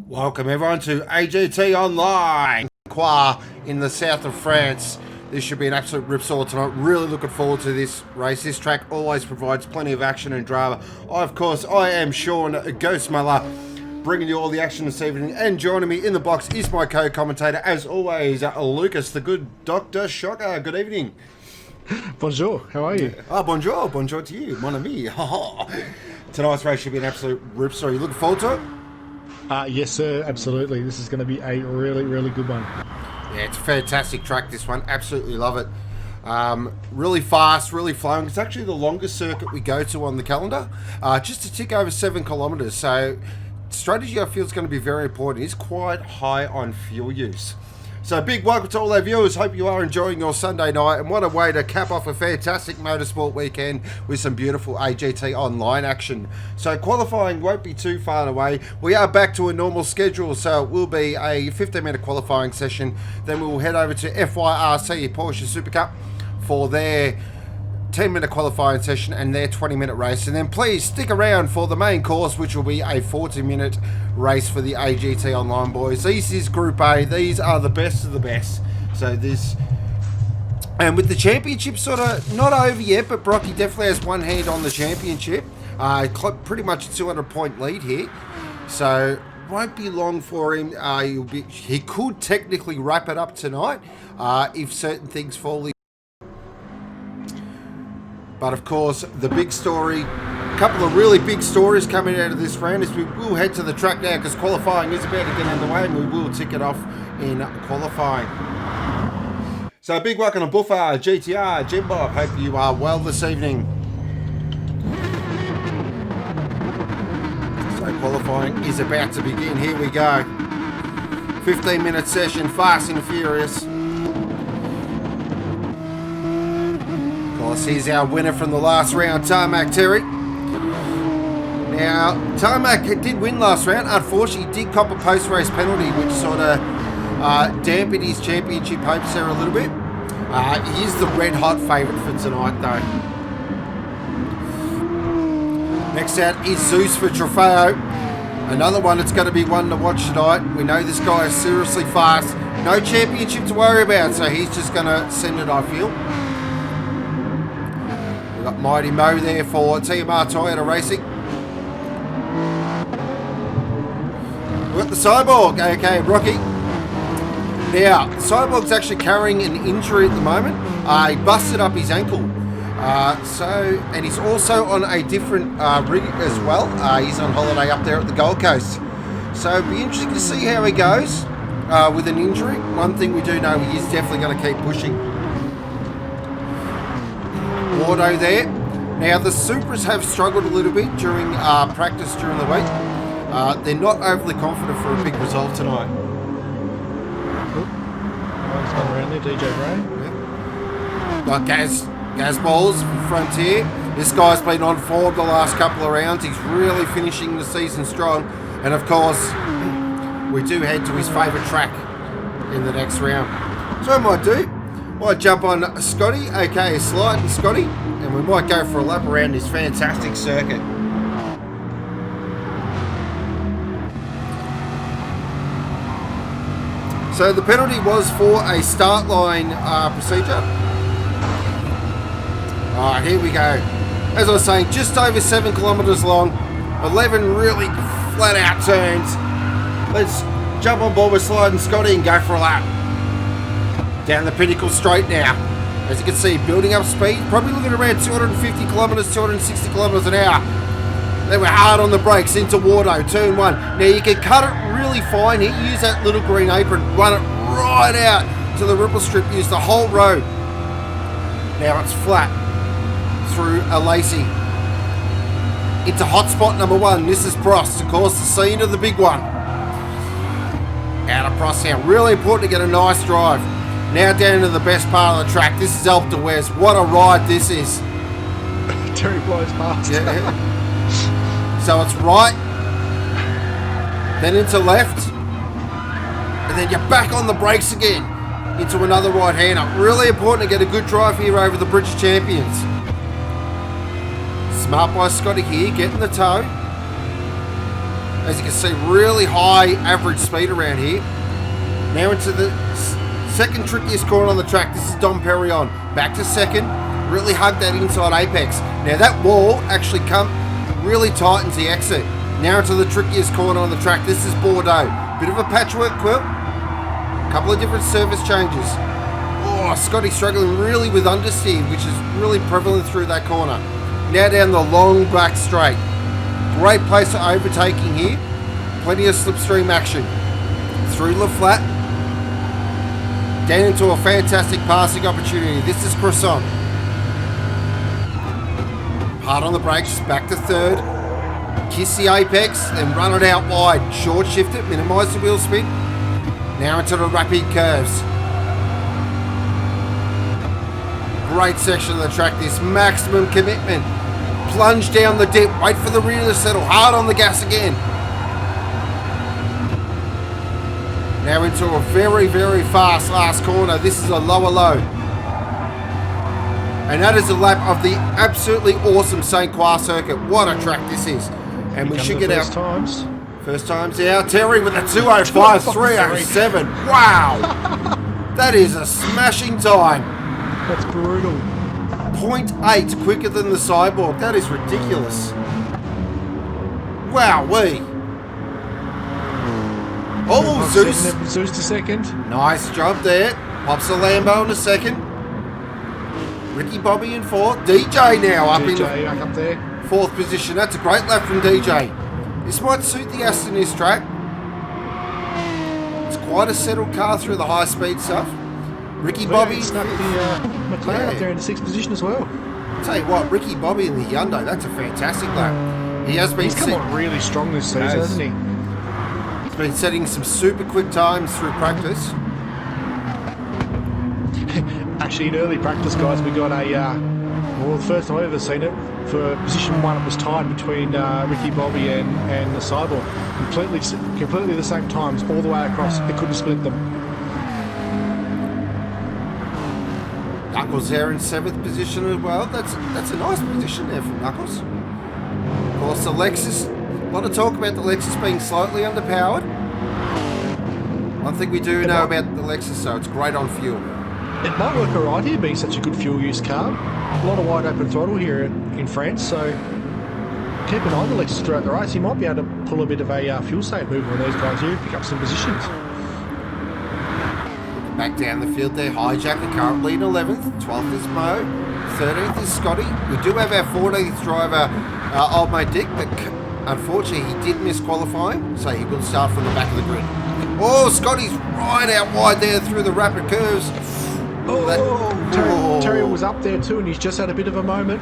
Welcome everyone to AGT Online St Croix in the south of France. This should be an absolute ripsaw tonight. Really looking forward to this race. This track always provides plenty of action and drama. I am Sean Gazballz, bringing you all the action this evening. And joining me in the box is my co-commentator, as always, Lucas, the good Dr. Shocker. Good evening. Bonjour, how are you? Bonjour. Bonjour to you, mon ami. Tonight's race should be an absolute ripsaw. Are you looking forward to it? Yes, sir, absolutely. This is going to be a really, really good one. Yeah, it's a fantastic track, this one. Absolutely love it. Really fast, really flowing. It's actually the longest circuit we go to on the calendar. Just to tick over 7 kilometres. So, strategy I feel is going to be very important. It's quite high on fuel use. So, big welcome to all our viewers. Hope you are enjoying your Sunday night. And what a way to cap off a fantastic motorsport weekend with some beautiful AGT Online action. So, qualifying won't be too far away. We are back to a normal schedule. So, it will be a 15-minute qualifying session. Then we will head over to FYRC Porsche Supercup for their 10-minute qualifying session and their 20-minute race. And then please stick around for the main course, which will be a 40-minute race for the AGT Online boys. This is Group A. These are the best of the best. So this... And with the championship sort of not over yet, but Brocky definitely has one hand on the championship. Pretty much a 200-point lead here. So won't be long for him. He could technically wrap it up tonight if certain things fall in. But of course, the big story, a couple of really big stories coming out of this round is we will head to the track now because qualifying is about to get underway and we will tick it off in qualifying. So a big welcome to Buffer, GTR, Jim Bob. Hope you are well this evening. So qualifying is about to begin. Here we go. 15-minute session, fast and furious. Here's our winner from the last round, Tarmac Terry. Now, Tarmac did win last round. Unfortunately, he did cop a post-race penalty, which sort of dampened his championship hopes there a little bit. He is the red-hot favourite for tonight, though. Next out is Zeus for Trofeo. Another one that's going to be one to watch tonight. We know this guy is seriously fast. No championship to worry about, so he's just going to send it, I feel. Got Mighty Mo there for TMR Toyota Racing. We've got the Cyborg, okay, Brocky. Now, Cyborg's actually carrying an injury at the moment. He busted up his ankle. And he's also on a different rig as well. He's on holiday up there at the Gold Coast. So it'll be interesting to see how he goes with an injury. One thing we do know, he is definitely going to keep pushing. Wardo there. Now the Supras have struggled a little bit during practice during the week. They're not overly confident for a big result tonight. One's gone around there, DJ Bray. Yeah. Got Gazballz from Frontier. This guy's been on form the last couple of rounds. He's really finishing the season strong. And of course, we do head to his favourite track in the next round. So I might do. Might jump on Scotty, aka Slide and Scotty, and we might go for a lap around this fantastic circuit. So the penalty was for a start line procedure. Alright, here we go. As I was saying, just over 7 kilometres long, 11 really flat out turns. Let's jump on board with Slide and Scotty and go for a lap. Down the Pinnacle straight now. As you can see, building up speed, probably looking around 250 kilometres, 260 kilometres an hour. Then we're hard on the brakes into Wardo, turn 1. Now you can cut it really fine here, use that little green apron, run it right out to the ripple strip, use the whole road. Now it's flat through a Lacey. Into hotspot number 1, this is Prost, of course, the scene of the big one. Out of Prost now, really important to get a nice drive. Now down into the best part of the track. This is Alpe d'Huez. What a ride this is. Terry blows past. Yeah. So it's right, then into left, and then you're back on the brakes again into another right-hander. Really important to get a good drive here over the British champions. Smart by Scotty here, getting the toe. As you can see, really high average speed around here. Now into the second trickiest corner on the track. This is Dom Perignon. Back to second. Really hug that inside apex. Now that wall actually really tightens the exit. Now into the trickiest corner on the track. This is Wardo. Bit of a patchwork quilt. Couple of different surface changes. Oh, Scotty struggling really with understeer, which is really prevalent through that corner. Now down the long back straight. Great place for overtaking here. Plenty of slipstream action. Through the flat. Down into a fantastic passing opportunity. This is Croissant. Hard on the brakes. Back to third. Kiss the apex and run it out wide. Short shift it. Minimise the wheel spin. Now into the rapid curves. Great section of the track. This maximum commitment. Plunge down the dip. Wait for the rear to settle. Hard on the gas again. Now into a very, very fast last corner. This is a lower low. And that is a lap of the absolutely awesome St Croix circuit. What a track this is. And we should get our first times out. Terry with a 205, 307. Wow. That is a smashing time. That's brutal. 0.8 quicker than the cyborg. That is ridiculous. Wowee. Oh, Zeus. Zeus to second. Nice job there. Pops a Lambo in a second. Ricky Bobby in fourth. DJ now up in back up there. Fourth position. That's a great lap from DJ. This might suit the Aston this track. It's quite a settled car through the high speed stuff. Ricky Bobby snuck the McLaren up there in the sixth position as well. I'll tell you what, Ricky Bobby in the Hyundai, that's a fantastic lap. He's come on really strong this season, hasn't he? He's been setting some super quick times through practice. Actually, in early practice, guys, we got well, the first time I've ever seen it, for position one, it was tied between Ricky Bobby and the Cyborg. Completely the same times, all the way across. They couldn't split them. Knuckles there in 7th position as well. That's a nice position there from Knuckles. Of course, the Lexus, a lot of talk about the Lexus being slightly underpowered. One thing we do know about the Lexus, though, it's great on fuel. It might work alright here, being such a good fuel use car. A lot of wide open throttle here in France, so keep an eye on the Lexus throughout the race. You might be able to pull a bit of a fuel save move on those guys here, pick up some positions. Back down the field there, Hijacker currently in 11th, 12th is Mo, 13th is Scotty. We do have our 14th driver, old mate Dick, but unfortunately he did miss qualifying, so he will start from the back of the grid. Oh, Scotty's right out wide there through the rapid curves. Terry was up there too, and he's just had a bit of a moment.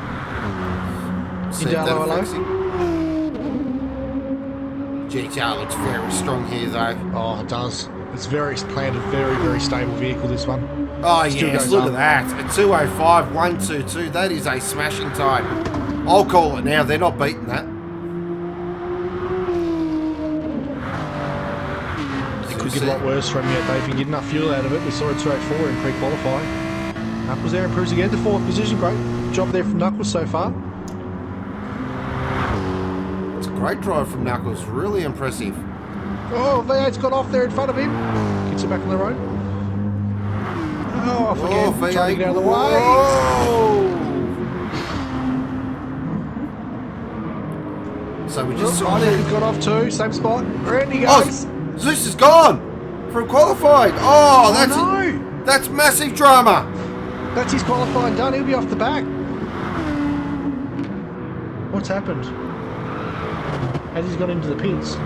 GTR looks very strong here though. Oh, it does. It's very planted, very, very stable vehicle, this one. Oh yes, look at that. A 205, 122. That is a smashing time. I'll call it now. They're not beating that. It could get a lot worse from you if they can get enough fuel out of it. We saw a 204 in pre-qualifying. Knuckles there improves again to 4th position. Great job there from Knuckles so far. It's a great drive from Knuckles. Really impressive. Oh, V8's got off there in front of him. Gets it back on the road. Oh, off again. V8. Trying to get out of the way. Whoa. So we just saw that. He's got off too. Same spot. Around he goes. Oh, Zeus is gone from qualifying. Oh, that's massive drama. That's his qualifying done. He'll be off the back. What's happened? As he's got into the pits.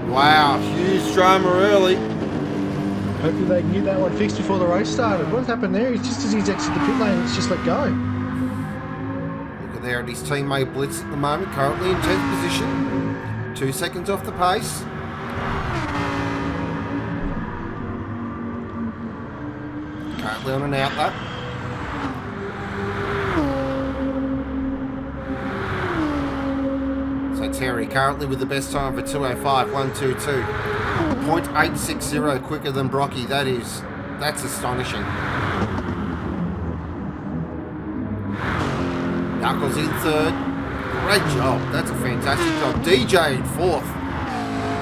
Wow, huge drama early. Hopefully they can get that one fixed before the race started. What happened there? It's just as he's exited the pit lane, it's just let go. Look at there at his teammate Blitz at the moment, currently in 10th position. 2 seconds off the pace. Currently on an outlap. So Terry currently with the best time for 205, 122. 0.860 quicker than Brocky. That's astonishing. Knuckles in 3rd. Great job. That's a fantastic job. DJ in 4th.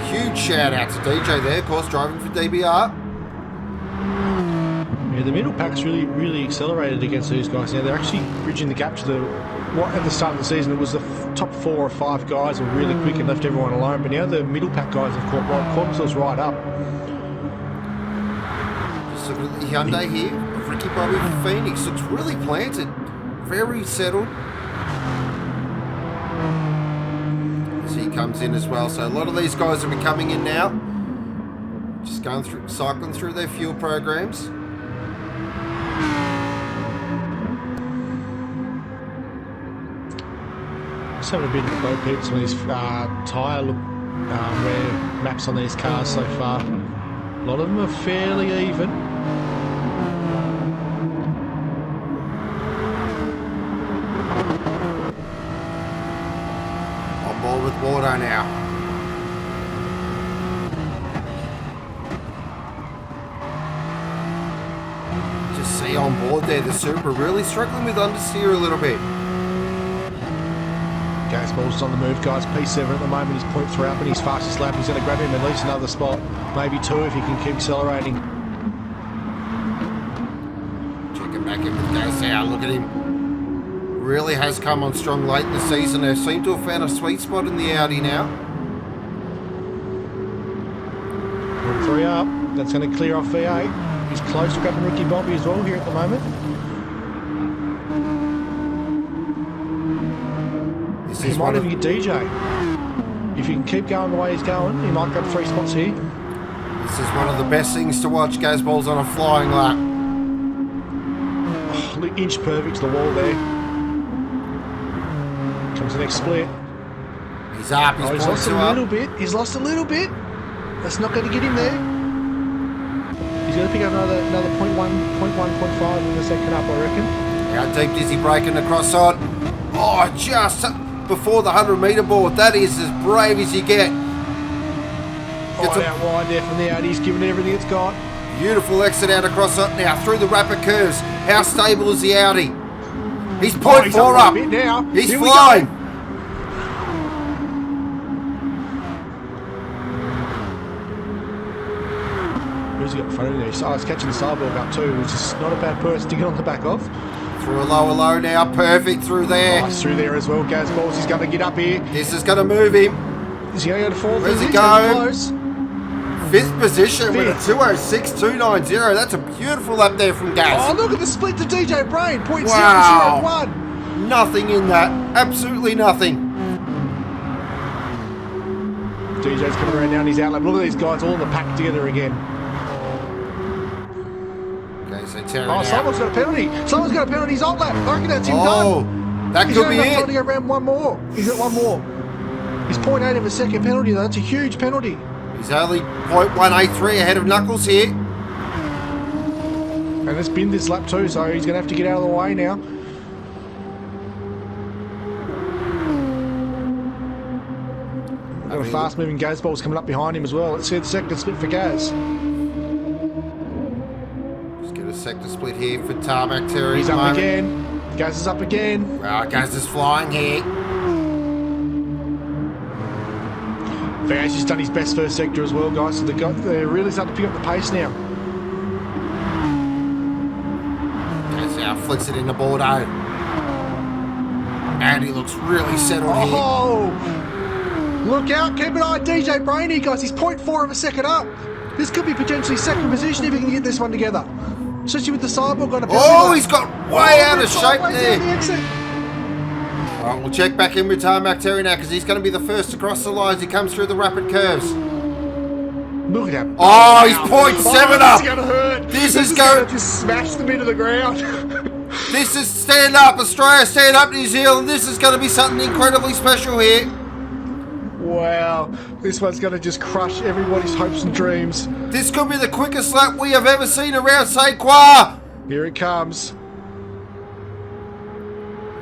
Huge shout out to DJ there, of course, driving for DBR. Yeah, the middle pack's really accelerated against these guys. Now they're actually bridging the gap to at the start of the season, it was the top 4 or 5 guys were really quick and left everyone alone. But now the middle pack guys have caught themselves right up. Just look at the Hyundai here. Ricky Bobby Phoenix looks really planted, very settled. As he comes in as well. So a lot of these guys will be coming in now. Just going through, cycling through their fuel programs. Just having a bit of a low peeps on these tyre wear maps on these cars so far. A lot of them are fairly even. On board with Wardo now. Just see on board there, the Super really struggling with understeer a little bit. Gazballz on the move, guys. P7 at the moment. He's 0.3 up in his fastest lap. He's going to grab him at least another spot, maybe 2 if he can keep accelerating. Checking back in with Gaz now. Look at him. Really has come on strong late in the season. They seem to have found a sweet spot in the Audi now. 3 up. That's going to clear off V8. He's close to grabbing Ricky Bobby as well here at the moment. He might even get DJ. If he can keep going the way he's going, he might grab 3 spots here. This is one of the best things to watch, Gazballz on a flying lap. Oh, inch perfect to the wall there. Comes the next split. He's up, he's lost a little bit. He's lost a little bit. That's not going to get him there. He's going to pick up another 0.1, 0.5 in the second up, I reckon. How deep is he breaking across on? Oh, just before the 100-metre board. That is as brave as you get. Gets out wide there from the Audi. He's giving it everything it's got. Beautiful exit out across it now through the rapid curves. How stable is the Audi? He's 0.4 up. Now. He's flying. Who's he got in front of him there? Oh, it's catching the sidewalk up too, which is not a bad person to get on the back of. Through a lower low now, perfect through there. Nice through there as well, Gazballz. He's going to get up here. This is going to move him. Is he going to go to 4th? Where's he going? 5th position with a 206.290. That's a beautiful lap there from Gaz. Oh, look at the split to DJ Brain. 0.001. Wow. Nothing in that. Absolutely nothing. DJ's coming around now in his outlap. Look at these guys all in the pack together again. Oh, someone's got a penalty. Someone's got a penalty. He's off lap. I reckon that's him done. Oh, that could be it. He's around one more. He's got one more. He's 0.8 of a second penalty, though. That's a huge penalty. He's only 0.183 ahead of Knuckles here. And it's been this lap too, so he's going to have to get out of the way now. Got a fast-moving Gazballz coming up behind him as well. Let's see the second split for Gaz. Sector split here for Tarmac Terry. He's up again. Gaz is up again. Wow, Gaz is flying here. Vaz has done his best first sector as well, guys. So they're really starting to pick up the pace now. Gaz now flicks it into Wardo. And he looks really settled here. Oh! Look out, keep an eye on DJ Brainy, guys. He's 0.4 of a second up. This could be potentially second position if he can get this one together. Especially with the sidewalk on a penalty. Oh, he's got way out of shape there. The All right, we'll check back in with Tarmac Terry now because he's going to be the first to cross the line as he comes through the rapid curves. Look at him. Oh, he's 0.7 up. This is going to hurt. This is going to just smash them into the ground. This is stand up Australia, stand up New Zealand. This is going to be something incredibly special here. Wow, this one's going to just crush everybody's hopes and dreams. This could be the quickest lap we have ever seen around St Croix. Here it comes.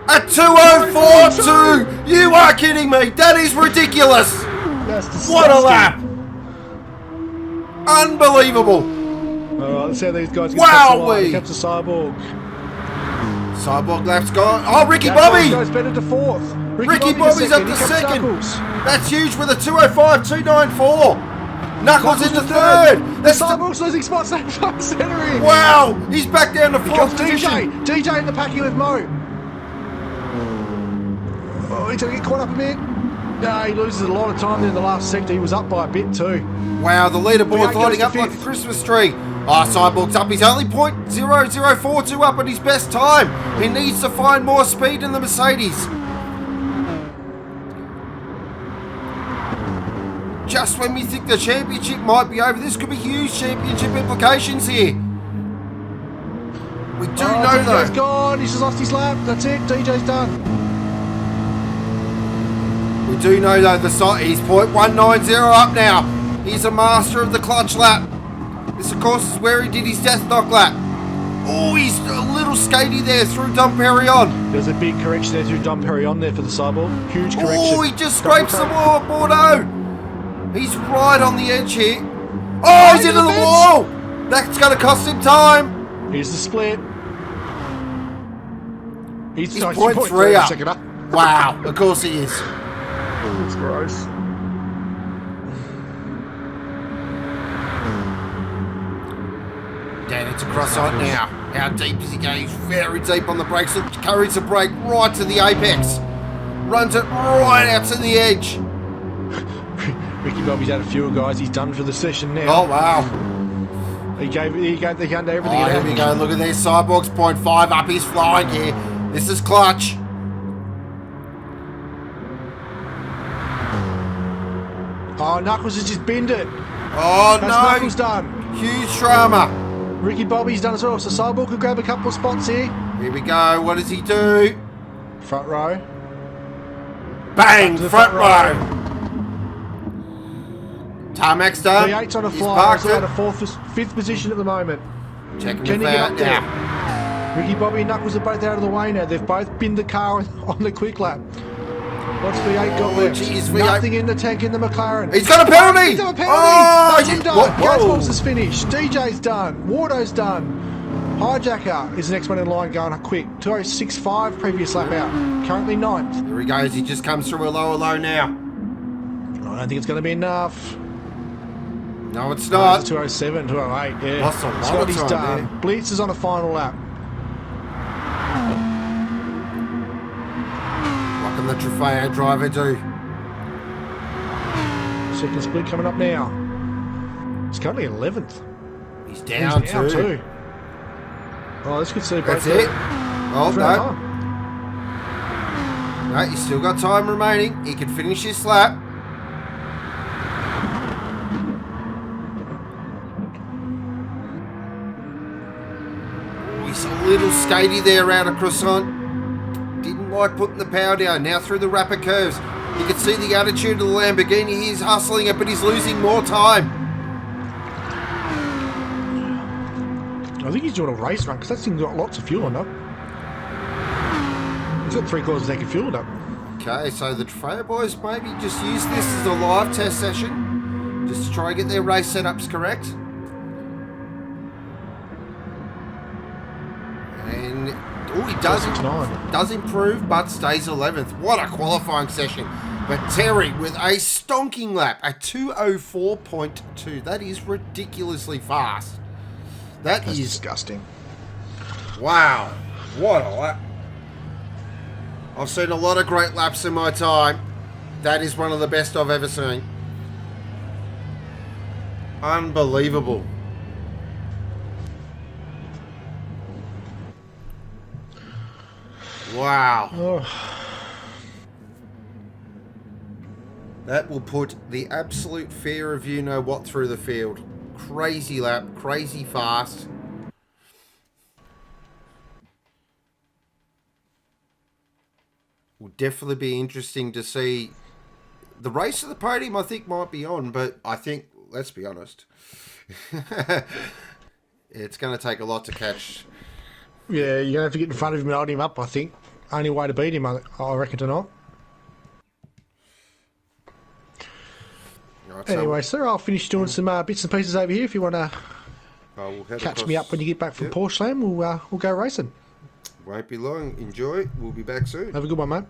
A 2:04.2. You are kidding me. That is ridiculous. That's disgusting. What a lap. Unbelievable. All right, let's see how these guys get Wowee. Here comes the Cyborg. Cyborg lap's gone. Oh, Ricky Bobby. Goes better to 4th. Ricky Bobby's up to second. That's huge with a 205.294. Knuckles into third. The Cyborg's losing spots. Centering. Wow, he's back down to fourth position. DJ in the packing with Mo. Oh, he's going to get caught up a bit. No, he loses a lot of time in the last sector. He was up by a bit too. Wow, the leaderboard's lighting up like a Christmas tree. Cyborg's up. He's only .0042 up at his best time. He needs to find more speed in the Mercedes. Just when we think the championship might be over, this could be huge championship implications here. We do know though. DJ's gone. He's just lost his lap. That's it. DJ's done. We do know though he's .190 up now. He's a master of the clutch lap. This of course is where he did his death knock lap. Oh, he's a little skatey there through Dom Perignon. There's a big correction there through Dom Perignon there for the Cyborg. Huge correction. Oh, he just scrapes the wall at Wardo. He's right on the edge here. Oh, he's into the wall. That's going to cost him time. Here's the split. He's .3 up. Wow, of course he is. That's gross. Down into Croissant now. How deep is he going? He's very deep on the brakes. Carries the brake right to the apex. Runs it right out to the edge. Ricky Bobby's out of fuel, guys. He's done for the session now. Oh, wow. He gave the gun to everything. Oh, here we go. Look at this. Cyborg's .5 up. He's flying here. This is clutch. Oh, Knuckles has just binned it. Oh, That's no. Knuckles done. Huge drama. Ricky Bobby's done as well, so Cyborg could grab a couple of spots here. Here we go. What does he do? Front row. Bang! Front row. Tarmac's done. The 8's on a He's fly. parked He's it. out of fifth position at the moment. Checking Can the he get out up there? now. Ricky Bobby and Knuckles are both out of the way now. They've both binned the car on the quick lap. What's V8 got left? Geez, V8. Nothing in the tank in the McLaren. He's got a penalty! He's got a penalty! Oh, That's him done. whoa. Gazballz is finished. DJ's done. Wardo's done. Hijacker is the next one in line going quick. 206.5 previous lap out. Currently 9th. Here he goes. He just comes through a lower low now. I don't think it's going to be enough. No, it's not. 207, 208, yeah. Lost a lot That's of what he's time done. there. Blitz is on a final lap. What can the Trofeo driver do? Second split coming up now. He's currently 11th. He's down, too. Oh, this could see both. That's it. Oh, no. Time. No, he's still got time remaining. He can finish his lap. Oh, he's a little skatey there out of Croissant. Didn't like putting the power down. Now through the rapid curves. You can see the attitude of the Lamborghini. He's hustling it, but he's losing more time. I think he's doing a race run because that thing's got lots of fuel on it. He's got 3/4 of a tank of fuel up. Okay, so the Trofeo boys maybe just use this as a live test session. Just to try and get their race setups correct. And oh, he does improve, but stays 11th. What a qualifying session. But Terry with a stonking lap, a 204.2. That is ridiculously fast. That's disgusting. Wow. What a lap. I've seen a lot of great laps in my time. That is one of the best I've ever seen. Unbelievable. Wow. Oh. That will put the absolute fear of you know what through the field. Crazy lap, crazy fast. Will definitely be interesting to see. The race of the podium I think might be on, but I think, let's be honest, it's going to take a lot to catch. Yeah, you're going to have to get in front of him and hold him up, I think. Only way to beat him, I reckon, tonight. Right, anyway, sir, I'll finish doing some bits and pieces over here. If you want to catch me up when you get back from Porsche Slam, we'll go racing. Won't be long. Enjoy. We'll be back soon. Have a good one, mate.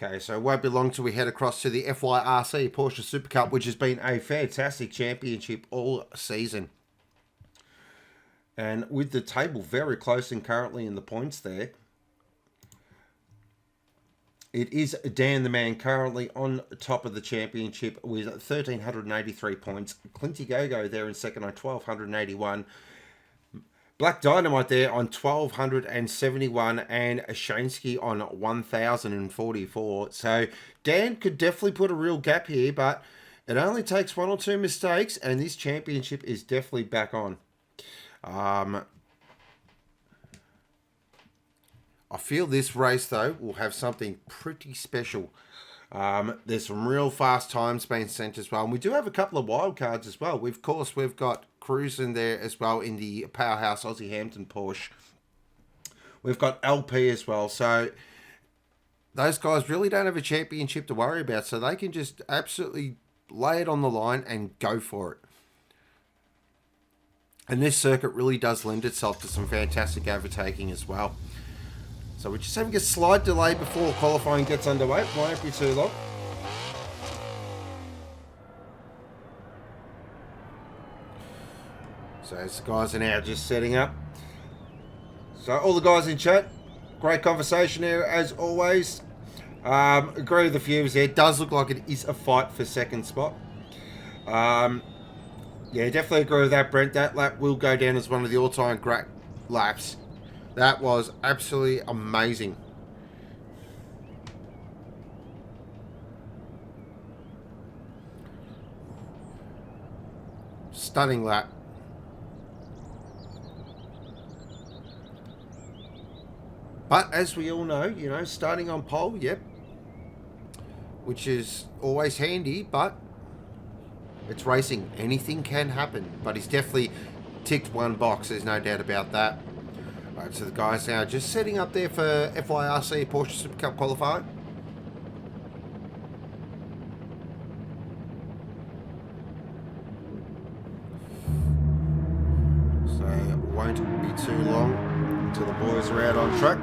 Okay, so it won't be long till we head across to the FYRC Porsche Supercup, which has been a fantastic championship all season. And with the table very close and currently in the points there, it is Dan the Man currently on top of the championship with 1,383 points. Clinty Gogo there in second on 1,281. Black Dynamite there on 1,271 and Shansky on 1,044. So Dan could definitely put a real gap here, but it only takes one or two mistakes and this championship is definitely back on. I feel this race, though, will have something pretty special. There's some real fast times being sent as well. And we do have a couple of wild cards as well. We've got Cruz in there as well in the powerhouse Aussie Hampton Porsche. We've got LP as well. So those guys really don't have a championship to worry about. So they can just absolutely lay it on the line and go for it. And this circuit really does lend itself to some fantastic overtaking as well. So we're just having a slight delay before qualifying gets underway. It won't be too long. So as the guys are now just setting up. So all the guys in chat, great conversation here as always. Agree with the viewers there. It does look like it is a fight for second spot. Yeah, definitely agree with that, Brent. That lap will go down as one of the all-time great laps. That was absolutely amazing. Stunning lap. But as we all know, you know, starting on pole, yep, which is always handy, but it's racing. Anything can happen. But he's definitely ticked one box. There's no doubt about that. All right, so the guys now just setting up there for FYRC Porsche Supercup qualifying. So it won't be too long until the boys are out on track.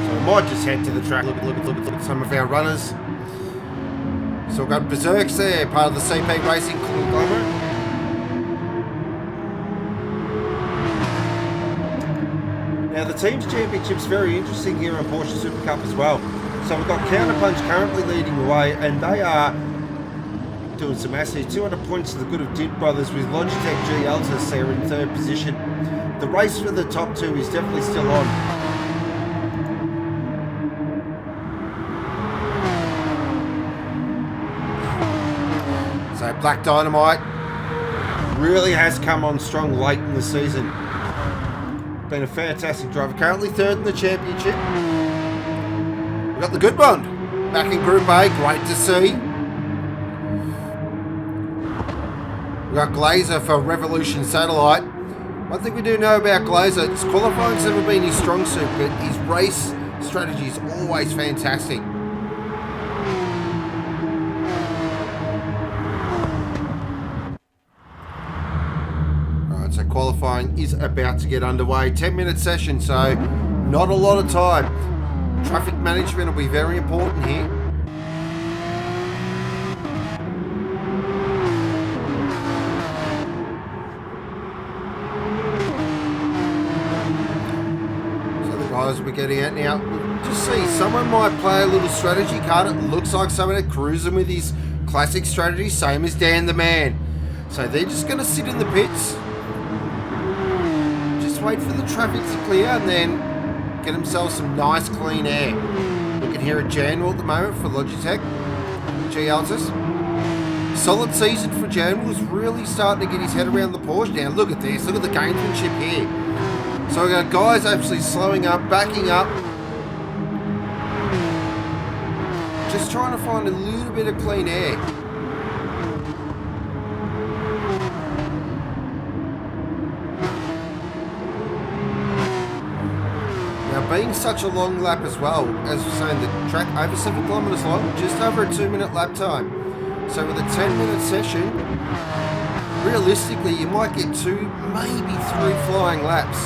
So we might just head to the track. Look at some of our runners. So we've got Berserks there, part of the CP Racing conglomerate. Now the Teams Championship's very interesting here on Porsche Supercup as well. So we've got Counterpunch currently leading the way, and they are doing some massive 200 points to the good of Did Brothers with Logitech GLs there in third position. The race for the top two is definitely still on. So Black Dynamite really has come on strong late in the season. Been a fantastic driver. Currently third in the championship. We've got the good one back in Group A. Great to see. We've got Glazer for Revolution Satellite. One thing we do know about Glazer, his qualifying's never been his strong suit, but his race strategy is always fantastic. So qualifying is about to get underway. 10-minute session, so not a lot of time. Traffic management will be very important here. So the guys we're getting at now, just see, someone might play a little strategy card. It looks like someone cruising with his classic strategy, same as Dan the Man. So they're just going to sit in the pits. Wait for the traffic to clear and then get themselves some nice clean air. Looking here at Janwell at the moment for Logitech GLs. Solid season for Janwell. Is really starting to get his head around the Porsche now. Look at this. Look at the gamesmanship here. So we've got guys actually slowing up, backing up. Just trying to find a little bit of clean air. Being such a long lap as well, as we're saying, the track over 7 kilometres long, just over a 2-minute lap time. So with a 10-minute session, realistically you might get 2, maybe 3 flying laps.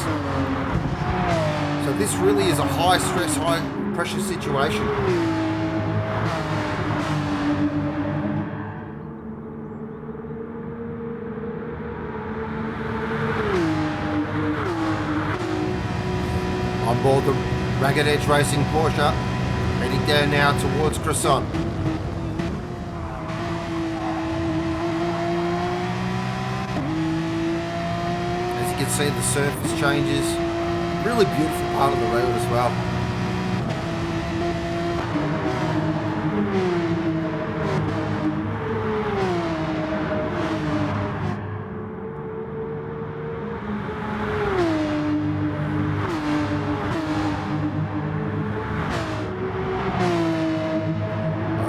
So this really is a high stress, high pressure situation. On board the Ragged Edge Racing Porsche, heading down now towards Croissant. As you can see, the surface changes. Really beautiful part of the road as well.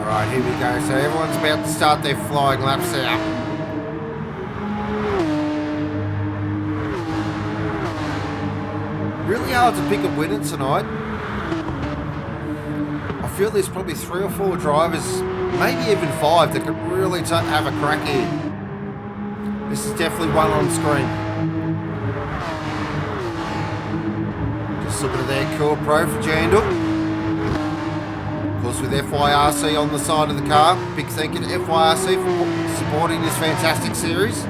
Alright, here we go. So everyone's about to start their flying laps out. Really hard to pick a winner tonight. I feel there's probably 3 or 4 drivers, maybe even 5, that could really have a crack here. This is definitely one on screen. Just looking at their Core Pro for Jandal. Of course, with FYRC on the side of the car. Big thank you to FYRC for supporting this fantastic series.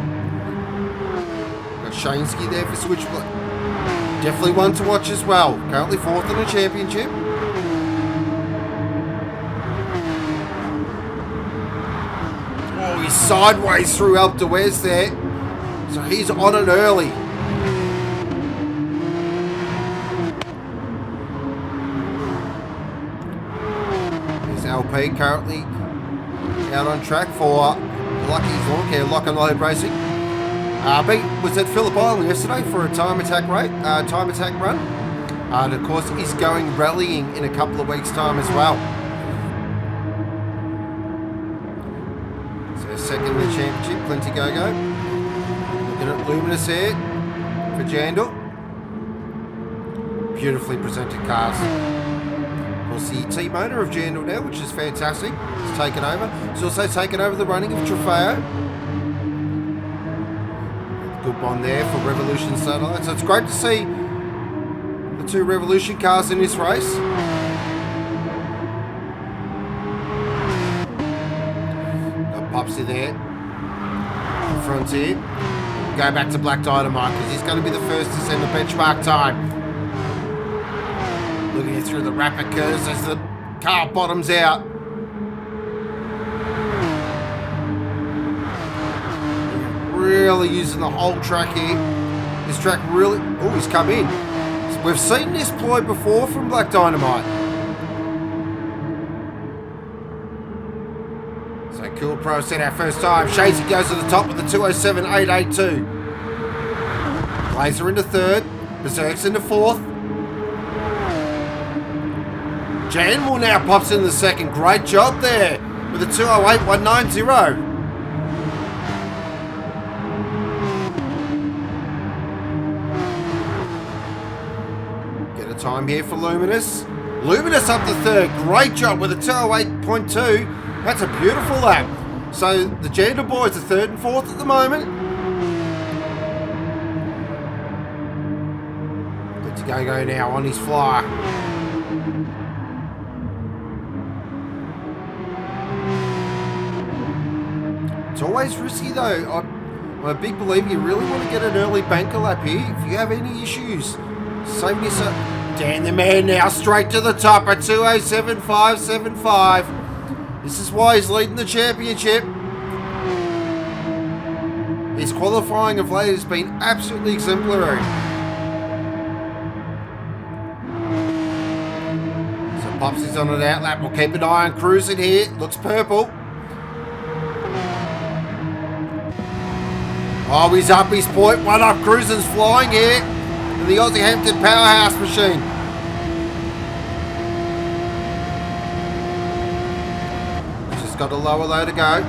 Got Shaneski there for Switchblade. Definitely one to watch as well. Currently 4th in the championship. Oh, he's sideways through Alpe d'Huez there. So he's on it early. There's LP currently out on track for Lucky's Lawn Care Lock and Load Racing. Was at Phillip Island yesterday for a time attack run. And of course, he's going rallying in a couple of weeks' time as well. So second in the championship, plenty go-go. Looking at Luminous here for Jandal. Beautifully presented cars. Of course, the team owner of Jandal now, which is fantastic. He's taken over. He's also taken over the running of Trofeo. Good one there for Revolution Satellite. So it's great to see the 2 Revolution cars in this race. Got Popsy there. In front here. Go back to Black Dynamite because he's going to be the first to send the benchmark time. Looking through the rapid curves as the car bottoms out. Really using the whole track here. This track really... Oh, he's come in. We've seen this ploy before from Black Dynamite. So Cool Pro set our first time. Shazy goes to the top with the 207.882. Blazer into 3rd. Berserk's into 4th. Janwell now pops in the 2nd. Great job there with the 208.190. Time here for Luminous. Luminous up the 3rd. Great job with a 208.2. That's a beautiful lap. So the Jandal boys are 3rd and 4th at the moment. Good to go now on his flyer. It's always risky though. I'm a big believer you really want to get an early banker lap here. If you have any issues, save yourself. Dan the man now straight to the top at 207.575. This is why he's leading the championship. His qualifying of late has been absolutely exemplary. So Popsy's on an outlap. We'll keep an eye on Cruising here. Looks purple. Oh, he's up his point. One up. Cruising's flying here. The Aussie Hampton powerhouse machine. Just got a lower low to go.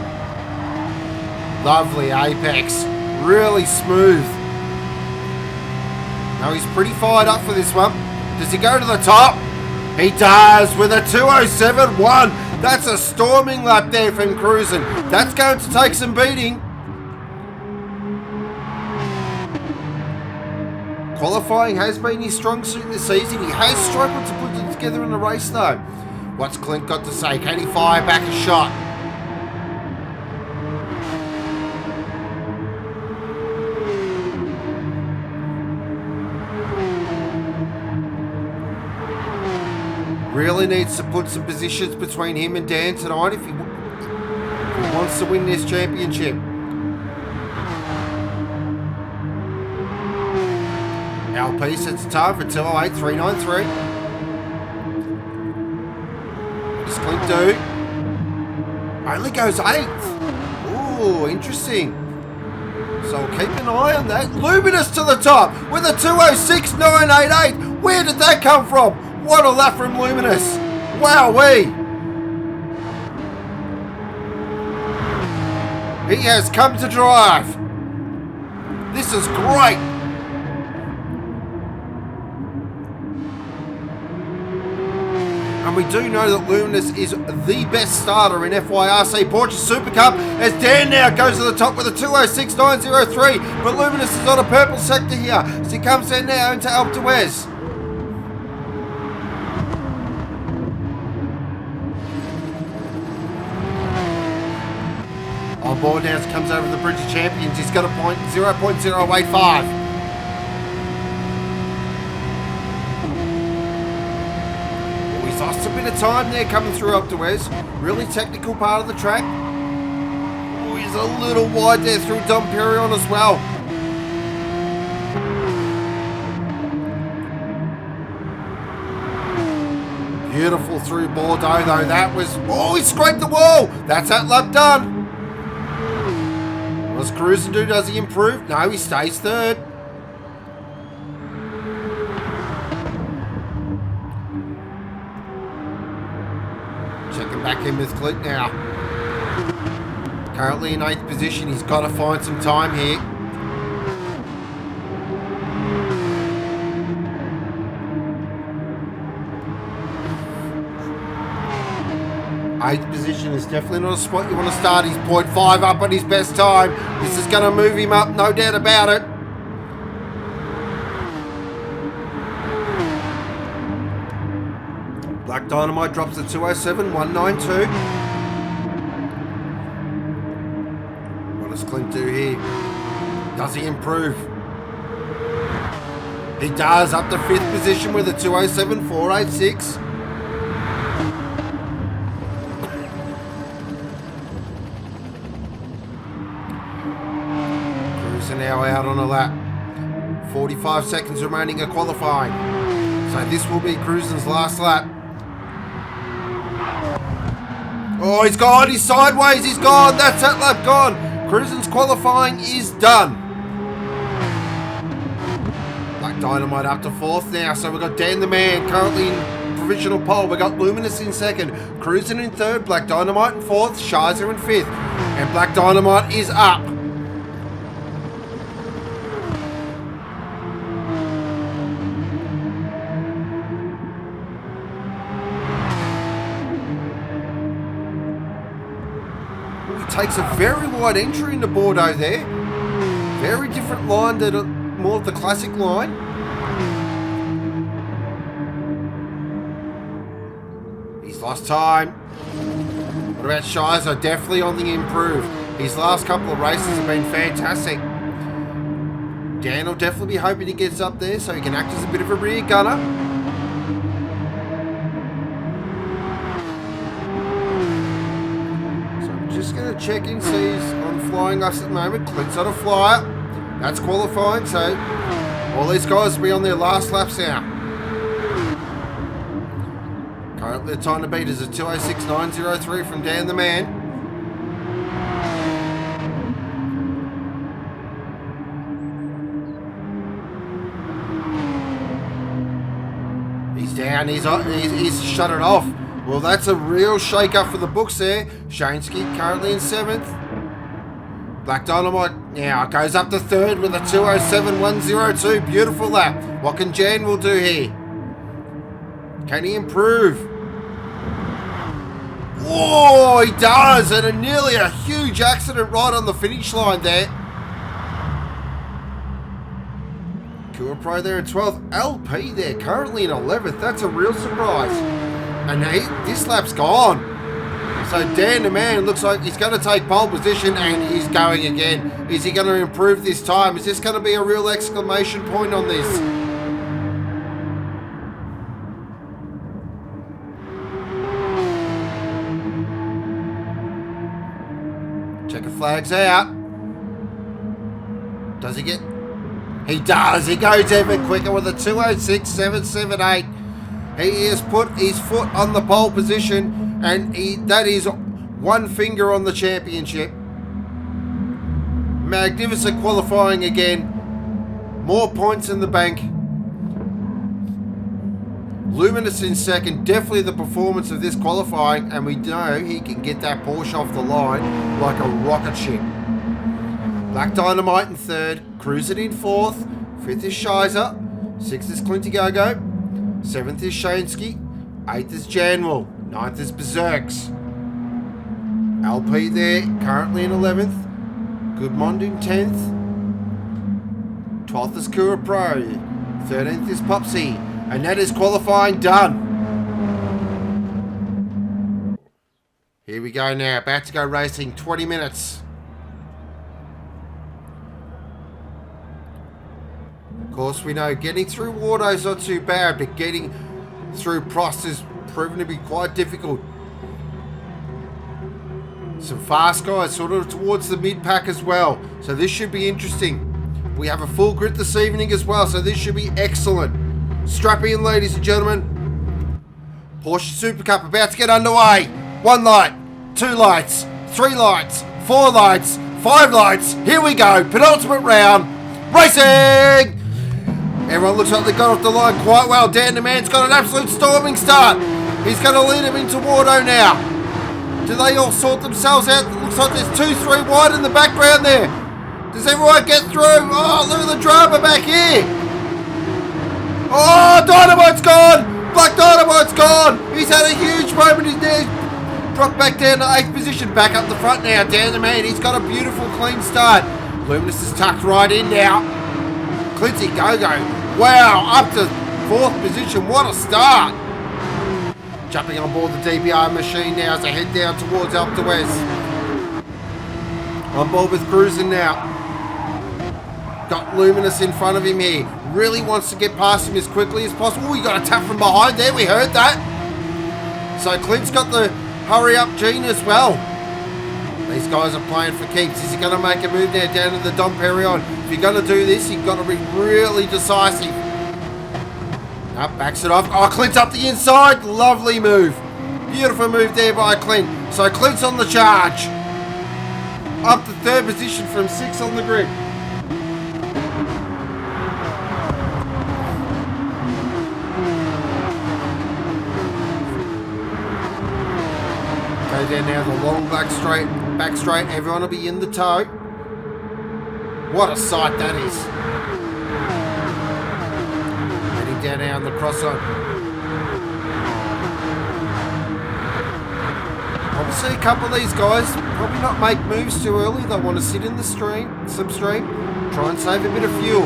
Lovely apex. Really smooth. Now he's pretty fired up for this one. Does he go to the top? He does with a 207.1. That's a storming lap there from Cruising. That's going to take some beating. Qualifying has been his strong suit this season. He has struggled to put it together in the race though. What's Clint got to say? Can he fire back a shot? Really needs to put some positions between him and Dan tonight if he wants to win this championship. LP sets a time for 208.393. What does Clint do? Only goes 8th. Ooh, interesting. So we'll keep an eye on that. Luminous to the top with a 206.988. Where did that come from? What a lap from Luminous. Wowee. He has come to drive. This is great. And we do know that Luminous is the best starter in FYRC Porsche Supercup as Dan now goes to the top with a 206.903. But Luminous is on a purple sector here as he comes in now into Alpe d'Huez. On board now, comes over the Bridge of Champions. He's got a point 0.085. He's lost a bit of time there coming through Alpe d'Huez. Really technical part of the track. Oh, he's a little wide there through Domperion as well. Beautiful through Bordeaux though. That was... Oh, he scraped the wall. That's that lap done. What's Cruisin' do? Does he improve? No, he stays third. Checking back in with Clint now. Currently in 8th position. He's got to find some time here. Eighth position is definitely not a spot you want to start. He's 0.5 up on his best time. This is going to move him up, no doubt about it. Black Dynamite drops to 207.192. What does Clint do here? Does he improve? He does, up to 5th position with a 207.486. Now out on a lap. 45 seconds remaining of qualifying. So this will be Cruisin's last lap. Oh, he's gone. He's sideways. He's gone. That's that lap gone. Cruisin's qualifying is done. Black Dynamite up to 4th now. So we've got Dan the Man currently in provisional pole. We've got Luminous in 2nd. Cruisin in 3rd. Black Dynamite in 4th. Shizer in 5th. And Black Dynamite is up. Takes a very wide entry into Bordeaux there. Very different line to more of the classic line. He's lost time. What about Shizer? Definitely on the improve. His last couple of races have been fantastic. Dan will definitely be hoping he gets up there so he can act as a bit of a rear gunner. Just going to check and see he's on flying us at the moment. Clint's on a flyer. That's qualifying, so all these guys will be on their last laps now. Currently the time to beat is a 206.903 from Dan the Man. He's down, he's shut it off. Well, that's a real shake-up for the books there. Shaneski currently in 7th. Black Dynamite now goes up to 3rd with a 207.102. Beautiful lap. What can Jan will do here? Can he improve? Oh, he does. And nearly a huge accident right on the finish line there. Pro there in 12th. LP there, currently in 11th. That's a real surprise. And this lap's gone. So Dan the man looks like he's going to take pole position, and he's going again. Is he going to improve this time? Is this going to be a real exclamation point on this? Checker flags out. Does he get... He does. He goes even quicker with a 2:06.778. He has put his foot on the pole position, and that is one finger on the championship. Magnificent qualifying again. More points in the bank. Luminous in second. Definitely the performance of this qualifying, and we know he can get that Porsche off the line like a rocket ship. Black Dynamite in third. Cruising in fourth. Fifth is Shizer. Sixth is Clinty Go-Go. 7th is Shansky, 8th is Janwell, 9th is Berserks. LP there, currently in 11th. Goodmond in 10th. 12th is Kura Pro. 13th is Popsy. And that is qualifying done. Here we go now, about to go racing, 20 minutes. Of course, we know getting through Wardo's not too bad, but getting through Prost has proven to be quite difficult. Some fast guys sort of towards the mid-pack as well, so this should be interesting. We have a full grid this evening as well, so this should be excellent. Strap in, ladies and gentlemen. Porsche Supercup about to get underway. 1 light, 2 lights, 3 lights, 4 lights, 5 lights. Here we go, penultimate round. Racing! Everyone looks like they got off the line quite well. Dan the man's got an absolute storming start. He's going to lead him into Wardo now. Do they all sort themselves out? It looks like there's 2-3 wide in the background there. Does everyone get through? Oh, look at the drama back here. Oh, Dynamite's gone. Black Dynamite's gone. He's had a huge moment. He's there. Dropped back down to 8th position. Back up the front now. Dan the man. He's got a beautiful clean start. Luminous is tucked right in now. Clinty Go-Go. Wow, up to 4th position. What a start. Jumping on board the DBR machine now as they head down towards Alpe d'Huez. On board with Cruising now. Got Luminous in front of him here. Really wants to get past him as quickly as possible. We got a tap from behind there. We heard that. So Clint's got the hurry up gene as well. These guys are playing for keeps. Is he going to make a move there down to the Dom Perignon? If you're going to do this, you've got to be really decisive. Up, backs it off. Oh, Clint's up the inside. Lovely move. Beautiful move there by Clint. So Clint's on the charge. Up to 3rd position from 6 on the grid. Go down now the long back straight. Everyone will be in the tow. What a sight that is. Heading down now on the crossover. Obviously a couple of these guys probably not make moves too early. They want to sit in the slipstream, try and save a bit of fuel.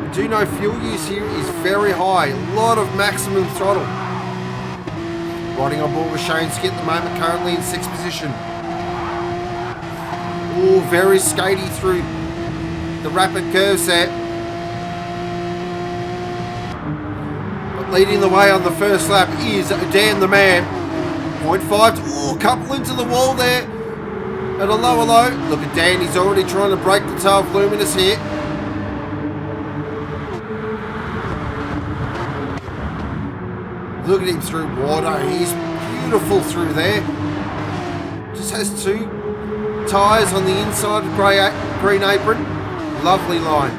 I do know fuel use here is very high. A lot of maximum throttle. Riding on board with Shansky at the moment, currently in 6th position. Oh, very skatey through the rapid curves there. But leading the way on the first lap is Dan the man. 0.5, oh, couple into the wall there. At a lower low. Look at Dan, he's already trying to break the tail of Luminous here. Look at him through Wardo. He's beautiful through there. Just has 2 tyres on the inside of green apron. Lovely line.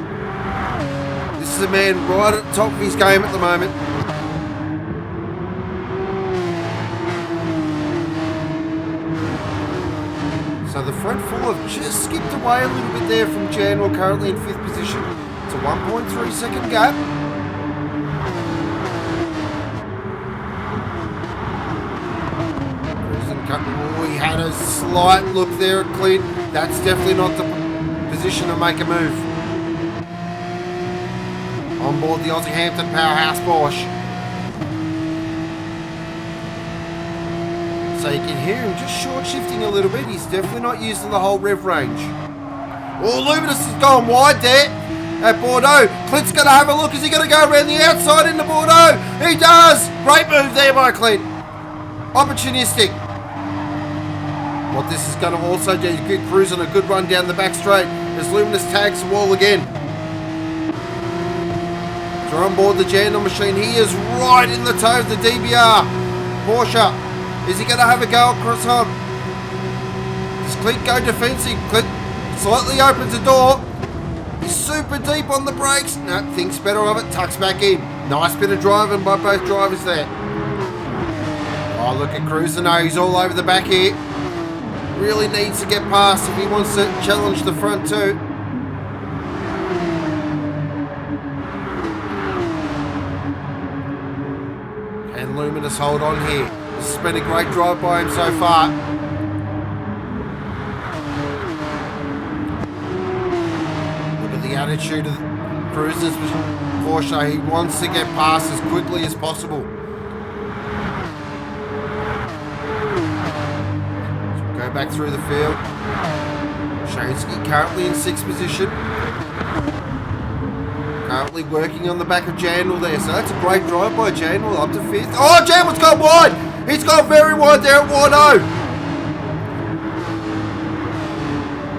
This is a man right at the top of his game at the moment. So the front 4 have just skipped away a little bit there from Janwell, currently in 5th position. It's a 1.3 second gap. Oh, he had a slight look there at Clint. That's definitely not the position to make a move. On board the Aussie Hampton Powerhouse Porsche. So you can hear him just short shifting a little bit. He's definitely not using the whole rev range. Oh, Luminous has gone wide there at Bordeaux. Clint's going to have a look. Is he going to go around the outside into Bordeaux? He does. Great move there by Clint. Opportunistic. What this is going to also do is good cruise and a good run down the back straight as Luminous tags the wall again. So on board the Jandal machine. He is right in the toe of the DBR. Porsche. Is he going to have a go across home? Does Clint go defensive? Clint slightly opens the door. He's super deep on the brakes. No, thinks better of it. Tucks back in. Nice bit of driving by both drivers there. Oh, look at Cruiser. No, he's all over the back here. Really needs to get past if he wants to challenge the front two. Can Luminous hold on here? This has been a great drive by him so far. Look at the attitude of the Cruiser's Porsche. He wants to get past as quickly as possible. So go back through the field. Shansky currently in 6th position. Currently working on the back of Jandal there. So that's a great drive by Jandal up to 5th. Oh, Jandal's gone wide! He's gone very wide there at Wardo.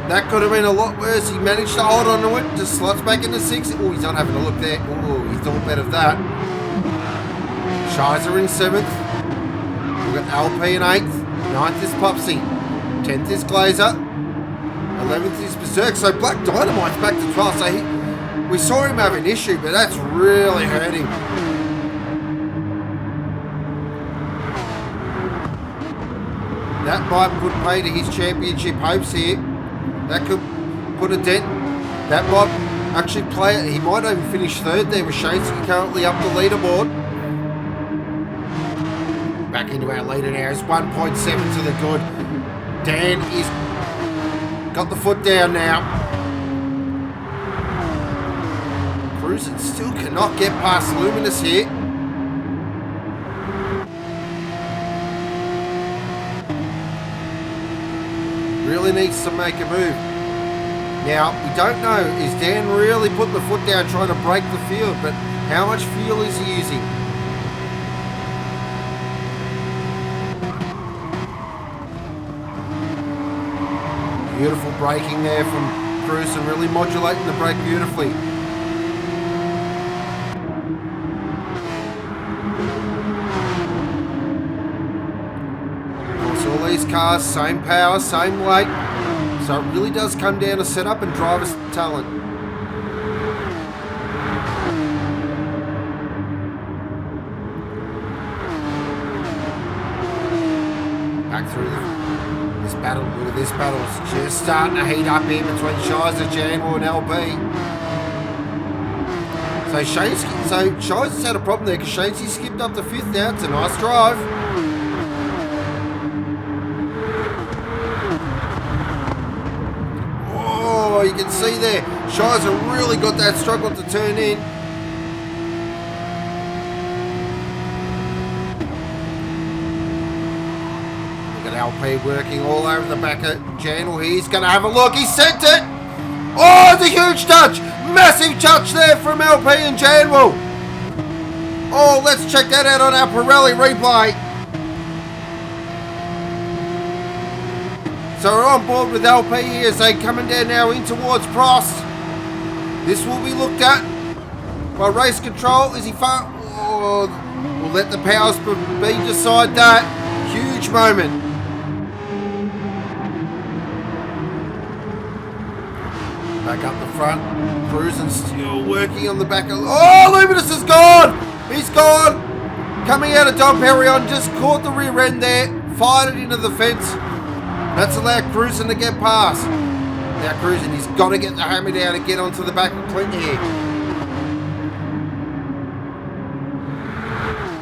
That could have been a lot worse. He managed to hold on to it. Just slots back into 6th. Oh, he's not having a look there. Oh, he thought better of that. Shizer in 7th. We've got LP in 8th. 9th is Popsy. 10th is Glazer. 11th is Berserk. So Black Dynamite's back to 12th. So we saw him have an issue, but that's really hurting. That might put pay to his championship hopes here. That could put a dent. That might actually play it. He might even finish 3rd there with Shansky currently up the leaderboard. Back into our leader now. It's 1.7 to the good. Dan is got the foot down now. Cruising still cannot get past Luminous here. Really needs to make a move. Now, we don't know, is Dan really putting the foot down trying to break the field, but how much fuel is he using? Beautiful braking there from Cruz and really modulating the brake beautifully. All these cars, same power, same weight. So it really does come down to setup and driver's talent. Back through this battle. Look at this battle. It's just starting to heat up here between Shizer, Janwell and LP. So Shizer's had a problem there because Shansky skipped up to 5th now. It's a nice drive. You can see there, Shizer really got that struggle to turn in. Look at LP working all over the back of Jandal. He's going to have a look. He sent it. Oh, it's a huge touch. Massive touch there from LP and Jandal. Oh, let's check that out on our Pirelli replay. So we're on board with LP here as they coming down now in towards Prost. This will be looked at by race control. Is he far? Oh, we'll let the powers be decide that. Huge moment. Back up the front. Cruising still working on the back of... Oh, Luminous is gone! He's gone! Coming out of Dom Perignon, just caught the rear end there. Fired it into the fence. That's allowed Cruising to get past. Now Cruising, he's got to get the hammer down and get onto the back of Clint here.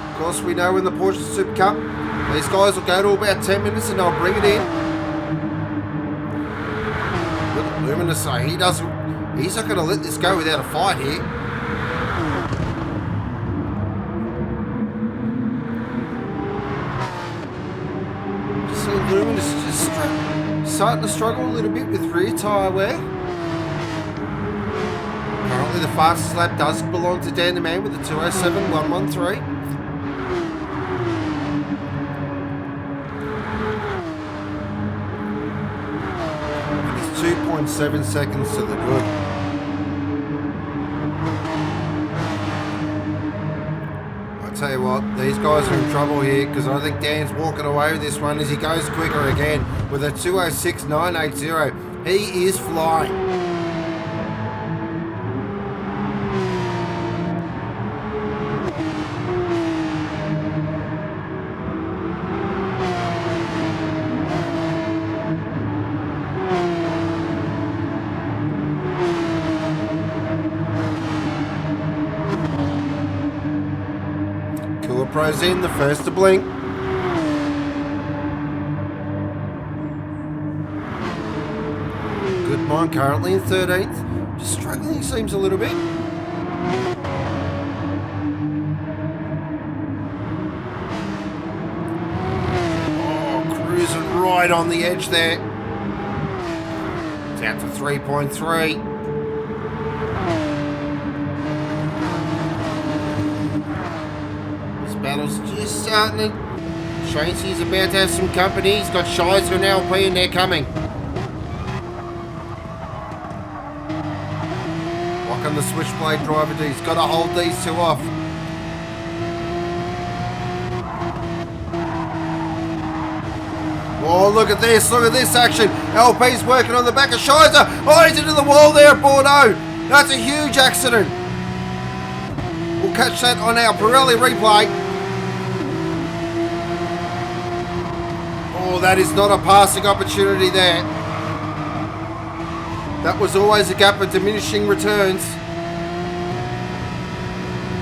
Of course, we know in the Porsche Supercup, these guys will go to about 10 minutes and they'll bring it in. Look at Luminous, he's not going to let this go without a fight here. starting to struggle a little bit with rear tyre wear. Currently the fastest lap does belong to Dan the Man with a 2:07.113. And he's 2.7 seconds to the good. Tell you what, these guys are in trouble here because I think Dan's walking away with this one as he goes quicker again with a 2:06.980. He is flying. Pro's in, the first to blink. Good mind currently in 13th. Just struggling, he seems a little bit. Oh, cruising right on the edge there. It's out to 3.3. Battle's just starting to... Tracy's about to have some company. He's got Shizer and LP and they're coming. What can the switchblade driver do? He's got to hold these two off. Oh, look at this action. LP's working on the back of Shizer. Oh, he's into the wall there, Wardo. That's a huge accident. We'll catch that on our Pirelli replay. Oh, that is not a passing opportunity there. That was always a gap of diminishing returns.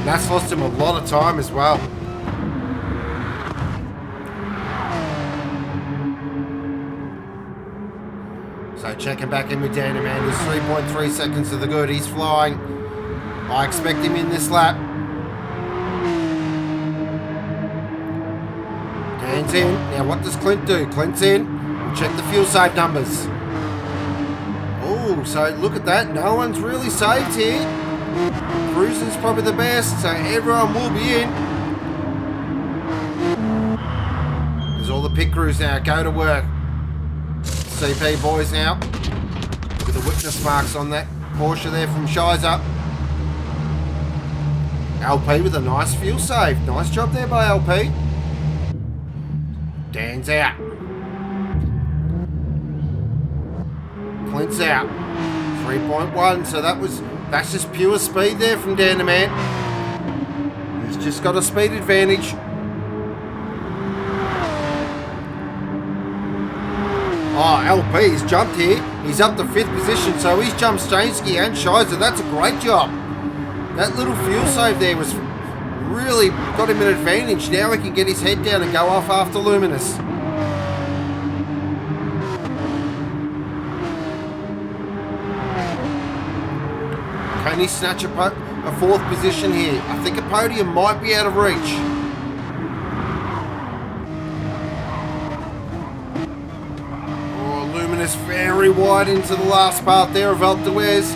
That's lost him a lot of time as well. So checking back in with Dan Amanda's 3.3 seconds to the good. He's flying. I expect him in this lap. Dan's in. Now what does Clint do? Clint's in. We'll check the fuel save numbers. Oh, so look at that. No one's really saved here. Cruising's probably the best, so everyone will be in. There's all the pit crews now. Go to work. CP boys now. With the witness marks on that Porsche there from Shizer. LP with a nice fuel save. Nice job there by LP. Dan's out. Clint's out. 3.1. So that's just pure speed there from Dan the Man. He's just got a speed advantage. Oh, LP's jumped here. He's up to 5th position, so he's jumped Stansky and Shizer. That's a great job. That little fuel save there was really got him an advantage. Now he can get his head down and go off after Luminous. Can he snatch a 4th position here? I think a podium might be out of reach. Oh, Luminous very wide into the last part there of Alpe d'Huez.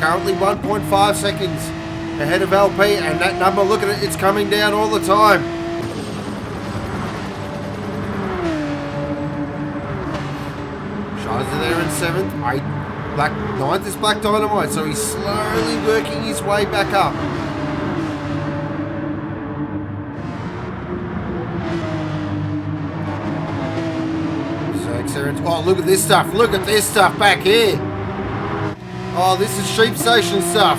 Currently 1.5 seconds ahead of LP, and that number, look at it, it's coming down all the time. Shizer there in 7th. 9th is Black Dynamite, so he's slowly working his way back up. Oh, look at this stuff. Look at this stuff back here. Oh, this is sheep station stuff.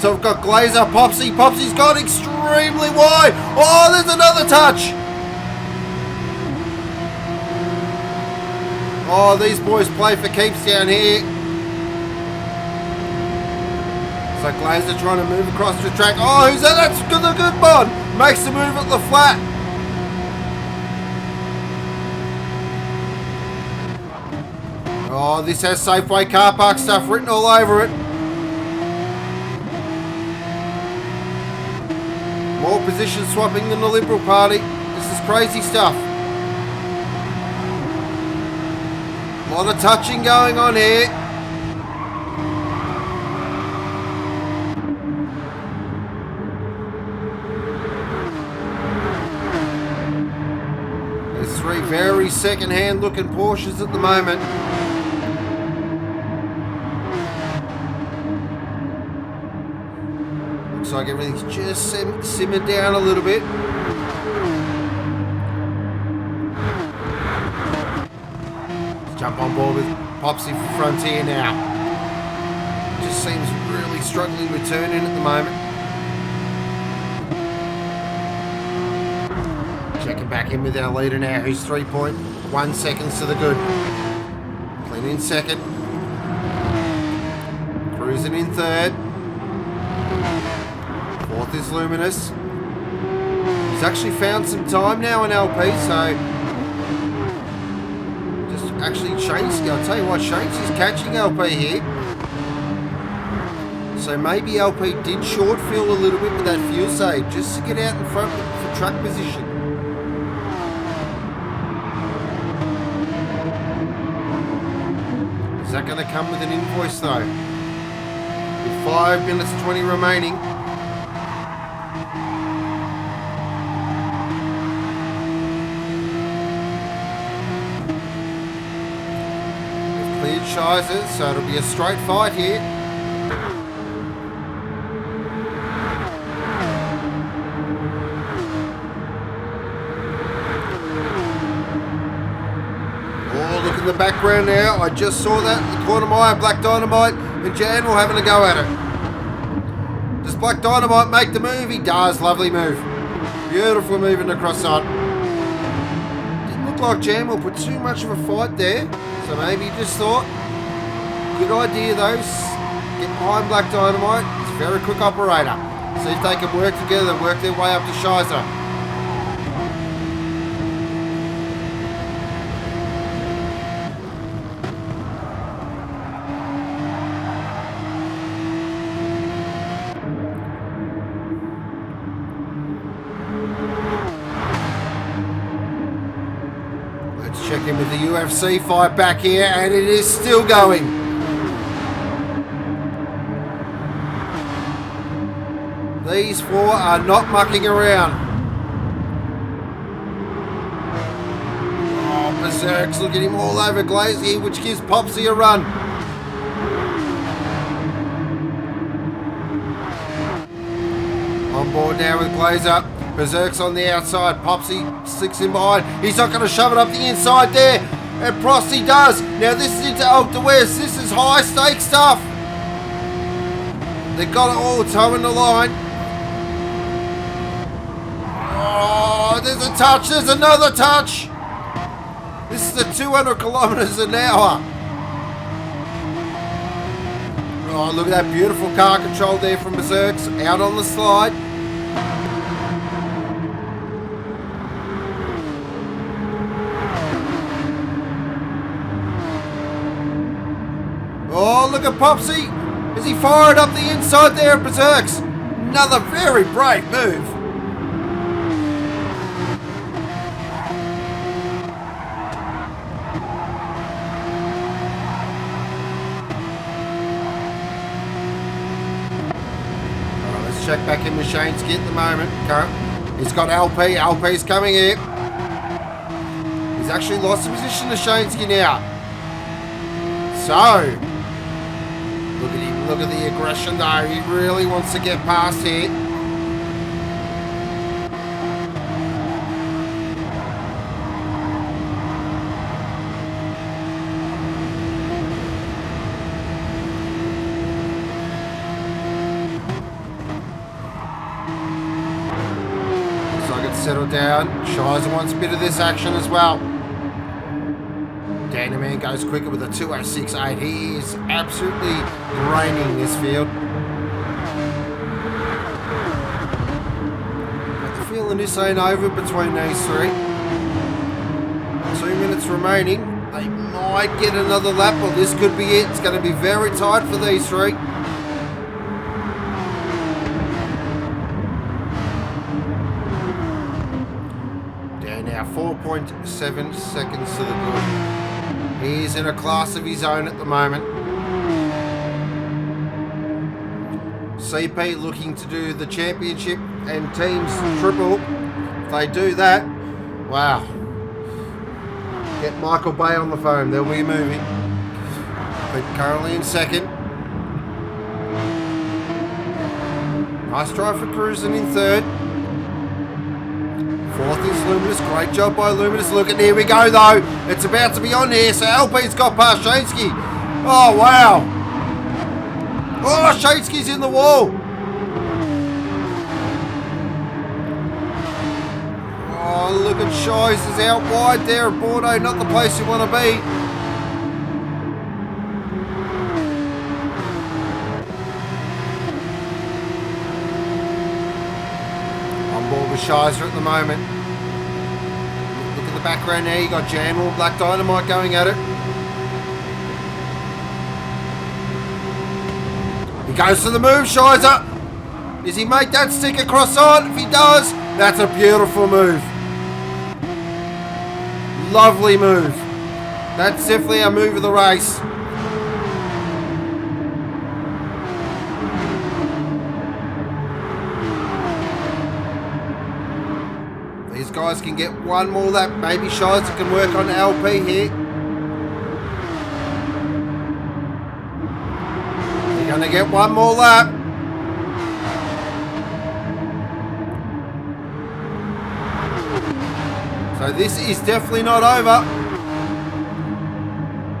So we've got Glazer, Popsy. Popsy's gone extremely wide. Oh, there's another touch. Oh, these boys play for keeps down here. So Glazer trying to move across the track. Oh, who's that? That's the good one. Makes the move at the flat. Oh, this has Safeway car park stuff written all over it. More position swapping than the Liberal Party. This is crazy stuff. A lot of touching going on here. There's three very second-hand looking Porsches at the moment. Looks like everything's just simmered down a little bit. Jump on board with Popsy Frontier now. Just seems really struggling with turning at the moment. Checking back in with our leader now, who's 3.1 seconds to the good. Clean in second. Cruising in third. Fourth is Luminous. He's actually found some time now in LP, so actually Shanksy, I'll tell you what, Shanksy's catching LP here. So maybe LP did short fuel a little bit with that fuel save just to get out in front for track position. Is that going to come with an invoice though? With 5 minutes 20 remaining. Shizers, so it'll be a straight fight here. Oh, look in the background now. I just saw that in the corner of my eye. Black Dynamite and Jan were having a go at it. Does Black Dynamite make the move? He does. Lovely move. Beautiful moving across on. Didn't look like Jan will put too much of a fight there. So maybe he just thought, good idea though, get behind Black Dynamite. He's a very quick operator. See if they can work together, work their way up to Shizer. Check in with the UFC fight back here, and it is still going. These four are not mucking around. Oh, Berserk's looking him all over Glazy, which gives Popsy a run. On board now with Glazer. Berserk's on the outside. Popsy sticks in behind. He's not going to shove it up the inside there. And Prosty does. Now this is into Alta West. This is high stakes stuff. They've got it all towing the line. Oh, there's a touch. There's another touch. This is at 200 kilometers an hour. Oh, look at that beautiful car control there from Berserk's. Out on the slide. Oh, look at Popsy. As he fired up the inside there at Berserk's. Another very brave move. Alright, let's check back in with Shaneski at the moment. He's got LP. LP's coming here. He's actually lost the position to Shaneski now. So, look at him, look at the aggression though. He really wants to get past here. So I can settle down. Shizer wants a bit of this action as well. Danaman goes quicker with a 206.8. He is absolutely reigning this field. Got the feeling this ain't over between these three. 2 minutes remaining. They might get another lap, or this could be it. It's going to be very tight for these three. They're now 4.7 seconds to the good. He's in a class of his own at the moment. CP looking to do the championship and teams triple. If they do that, wow. Get Michael Bay on the phone. They'll be moving. But currently in second. Nice try for Cruising in third. Fourth is Luminous. Great job by Luminous. Look at, here we go though. It's about to be on here. So LP's got past Shansky. Oh wow. Oh, Shansky's in the wall. Oh, look at Shies is out wide there at Wardo. Not the place you want to be. With Shizer at the moment. Look at the background there. You got Janwell, Black Dynamite going at it. He goes to the move, Shizer. Does he make that stick across on? If he does, that's a beautiful move. Lovely move. That's definitely a move of the race. These guys can get one more lap. Maybe Shizer can work on LP here. They're going to get one more lap. So this is definitely not over.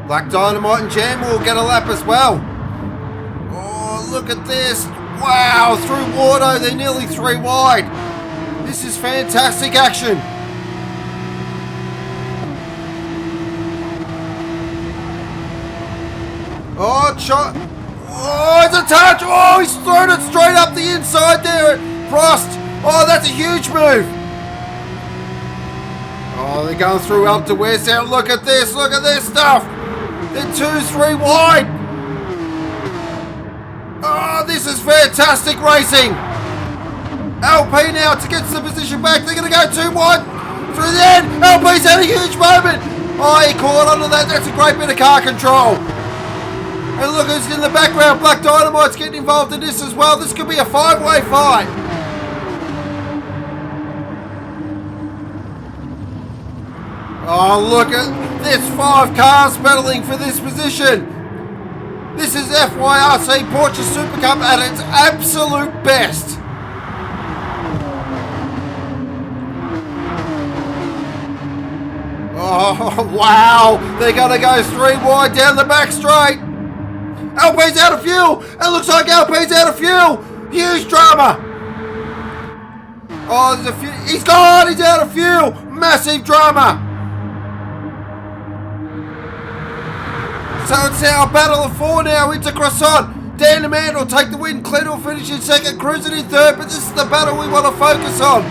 Black Dynamite and Jam will get a lap as well. Oh, look at this. Wow, through Wardo, they're nearly 3 wide. This is fantastic action. Oh, shot. Oh, it's a touch. Oh, he's thrown it straight up the inside there at Frost. Oh, that's a huge move. Oh, they're going through up to West out. Look at this. Look at this stuff. They're 2-3 wide. Oh, this is fantastic racing. LP now to get the position back. They're going to go 2 wide through the end. LP's had a huge moment. Oh, he caught onto that. That's a great bit of car control. And look who's in the background. Black Dynamite's getting involved in this as well. This could be a 5-way fight. Oh, look at this. 5 cars battling for this position. This is FYRC Porsche Supercup at its absolute best. Oh, wow. They're going to go 3 wide down the back straight. LP's out of fuel. It looks like LP's out of fuel. Huge drama. Oh, there's a few. He's gone. He's out of fuel. Massive drama. So it's now a battle of 4 now. Into Croissant. Dan the Man will take the win. Clint will finish in second. Cruising in third. But this is the battle we want to focus on.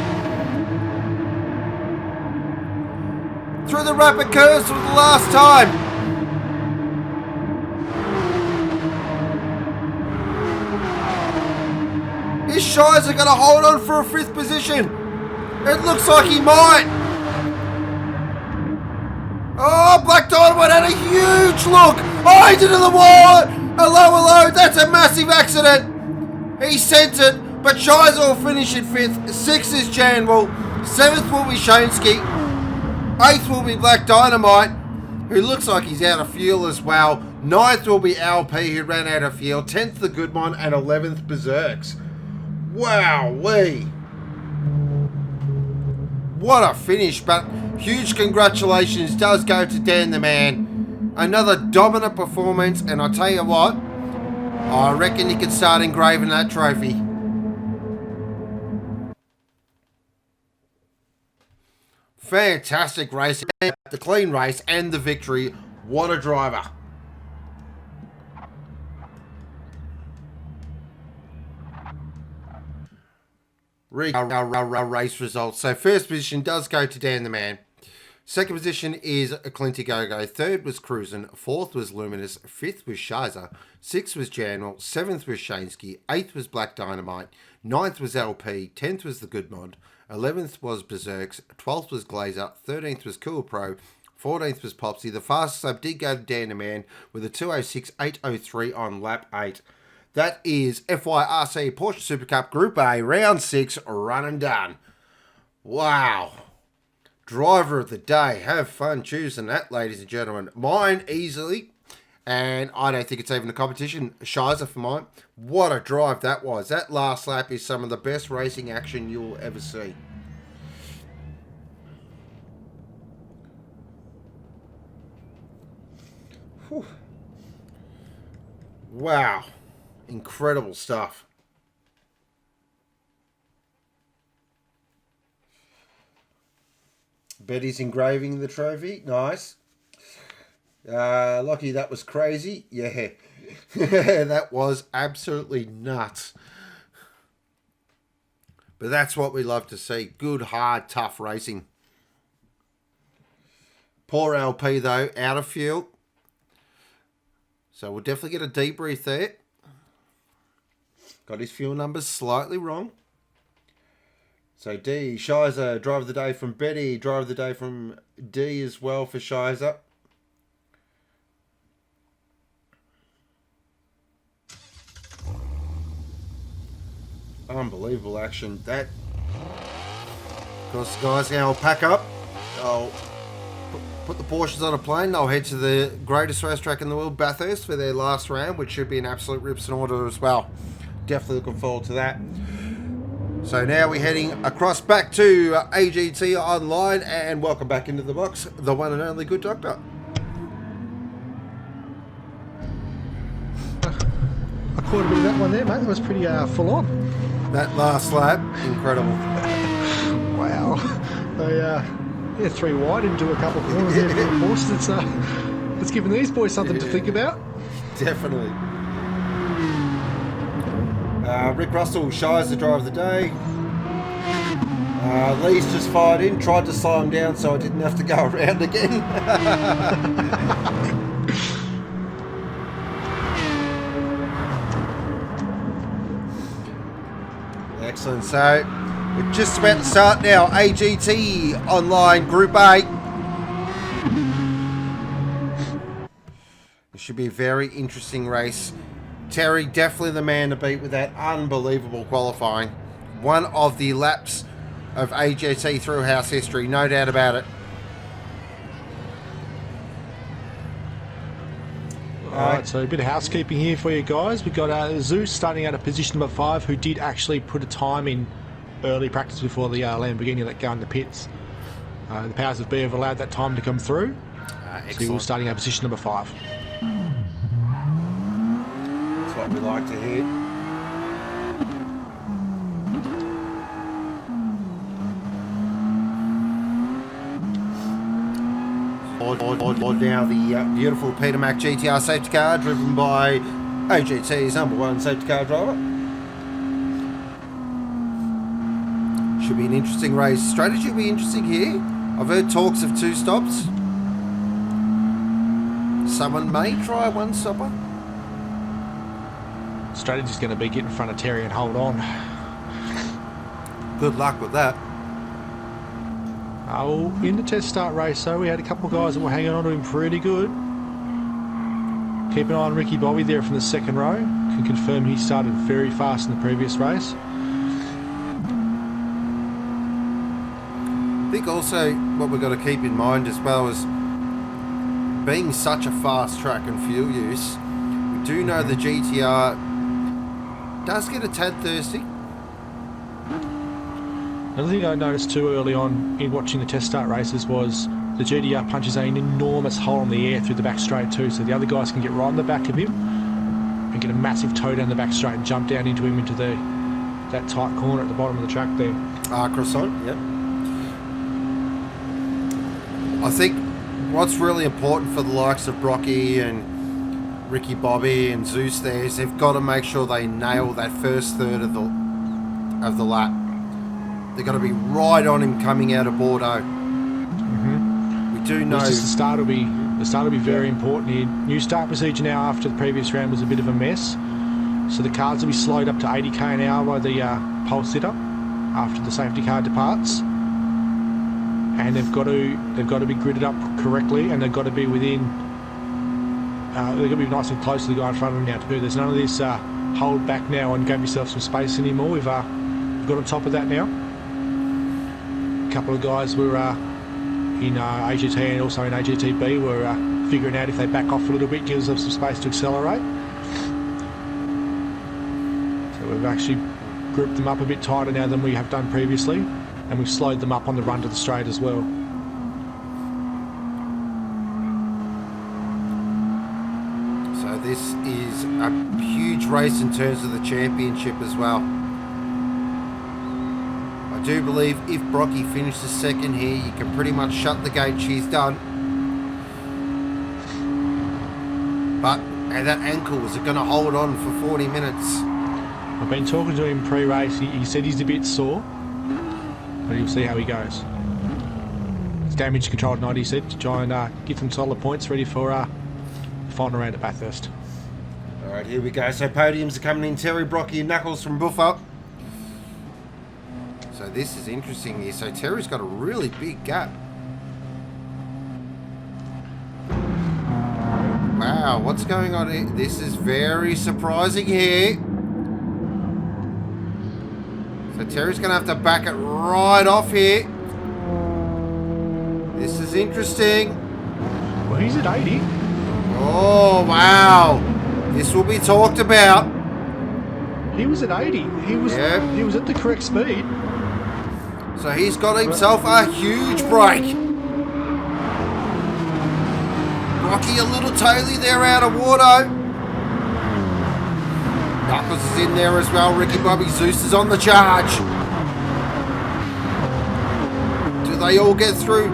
Through the rapid curves for the last time. Is Shizer going to hold on for a 5th position? It looks like he might. Oh, Black Dynamite had a huge look. Oh, he's into the wall. A lower load. That's a massive accident. He sent it, but Shizer will finish in 5th. 6th is Janwell. 7th will be Shansky. 8th will be Black Dynamite, who looks like he's out of fuel as well. 9th will be LP, who ran out of fuel. 10th, the Goodmon, and 11th, Berserks. Wow-wee. What a finish, but huge congratulations does go to Dan the Man. Another dominant performance, and I tell you what, I reckon you can start engraving that trophy. Fantastic race, the clean race and the victory. What a driver. Our race results. So first position does go to Dan the Man. Second position is Clinty Go-Go. 3rd was Cruisin'. 4th was Luminous. 5th was Shizer. 6th was Janwell. 7th was Shansky. 8th was Black Dynamite. 9th was LP. 10th was the Good Mod. 11th was Berserks. 12th was Glazer. 13th was Cool Pro. 14th was Popsy. The fastest lap did go to Dan the Man with a 2:06.803 on lap 8. That is FYRC Porsche Supercup Group A, round 6, run and done. Wow. Driver of the day. Have fun choosing that, ladies and gentlemen. Mine easily, and I don't think it's even a competition. Shiza for mine. What a drive that was. That last lap is some of the best racing action you'll ever see. Whew. Wow. Incredible stuff. Betty's engraving the trophy. Nice. Lockie, that was crazy. Yeah. That was absolutely nuts. But that's what we love to see. Good, hard, tough racing. Poor LP, though, out of fuel. So we'll definitely get a debrief there. Got his fuel numbers slightly wrong. So D, Shiza, driver of the day from Betty. Driver of the day from D as well for Shiza. Unbelievable action. That, of course, guys, now I'll pack up. I'll put the Porsches on a plane. They'll head to the greatest racetrack in the world, Bathurst, for their last round, which should be an absolute rips and order as well. Definitely looking forward to that. So now we're heading across back to AGT Online, and welcome back into the box, the one and only Good Doctor. I caught a bit of that one there, mate. That was pretty full on. That last lap, incredible. Wow. They're 3 wide into a couple of corners there for the Porsche. It's giving these boys something to think about. Definitely. Rick Russell, Shiza, the driver of the day. Lee's just fired in, tried to slow him down so I didn't have to go around again. Excellent. So we're just about to start now. AGT Online Group A. It should be a very interesting race. Terry, definitely the man to beat with that unbelievable qualifying. One of the laps of AGT through house history, no doubt about it. Alright, so a bit of housekeeping here for you guys. We've got Zeus starting out at position number 5, who did actually put a time in early practice before the Lamborghini let go in the pits. The powers of B have allowed that time to come through. So he was starting at position number 5. That's what we like to hear. Now the beautiful Peter Mac GTR safety car driven by AGT's #1 safety car driver. Should be an interesting race. Strategy will be interesting here. I've heard talks of 2 stops. Someone may try a 1-stopper. Strategy's going to be get in front of Terry and hold on. Good luck with that. In the test start race, though, we had a couple of guys that were hanging on to him pretty good. Keep an eye on Ricky Bobby there from the second row. Can confirm he started very fast in the previous race. I think also what we've got to keep in mind as well is being such a fast track and fuel use, we do know the GTR does get a tad thirsty. Another thing I noticed too early on in watching the test start races was the GTR punches an enormous hole in the air through the back straight too, so the other guys can get right on the back of him and get a massive toe down the back straight and jump down into him into that tight corner at the bottom of the track there. Croissant, yep. I think what's really important for the likes of Brocky and Ricky Bobby and Zeus there is they've got to make sure they nail that first third of the lap. They've got to be right on him coming out of Wardo. We do know the start will be very important here. New start procedure now after the previous round was a bit of a mess, so the cars will be slowed up to 80k an hour by the pole sitter after the safety car departs. and they've got to be gridded up correctly, and they've got to be within. They've got to be nice and close to the guy in front of them now too. There's none of this hold back now and give yourself some space anymore. We've got on top of that now. A couple of guys were in AGT and also in AGTB were figuring out if they back off a little bit, gives them some space to accelerate. So we've actually grouped them up a bit tighter now than we have done previously, and we've slowed them up on the run to the straight as well. So this is a huge race in terms of the championship as well. I do believe if Brocky finishes second here, you can pretty much shut the gate. She's done. But and that ankle, is it going to hold on for 40 minutes? I've been talking to him pre-race. He said he's a bit sore, but you'll see how he goes. It's damage control tonight, he said, to try and get some solid points ready for the final round at Bathurst. All right, here we go. So podiums are coming in. Terry, Brocky and Knuckles from Buffer. So this is interesting here. So Terry's got a really big gap. Wow, what's going on here? This is very surprising here. So Terry's going to have to back it right off here. This is interesting. Well, he's at 80. Oh, wow. This will be talked about. He was at 80. He was at the correct speed. So he's got himself a huge break. Brocky a little taily there out of Wardo. Knuckles is in there as well. Ricky Bobby Zeus is on the charge. Do they all get through?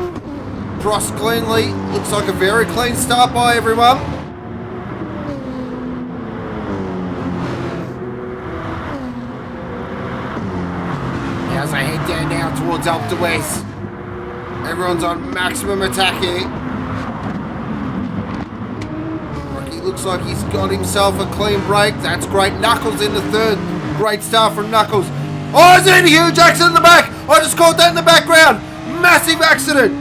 Cross cleanly. Looks like a very clean start by everyone. As I head down now towards Alpe d'Huez. Everyone's on maximum attack here. Looks like he's got himself a clean break. That's great. Knuckles in the third. Great start from Knuckles. Oh, is it a huge accident in the back? I just caught that in the background. Massive accident.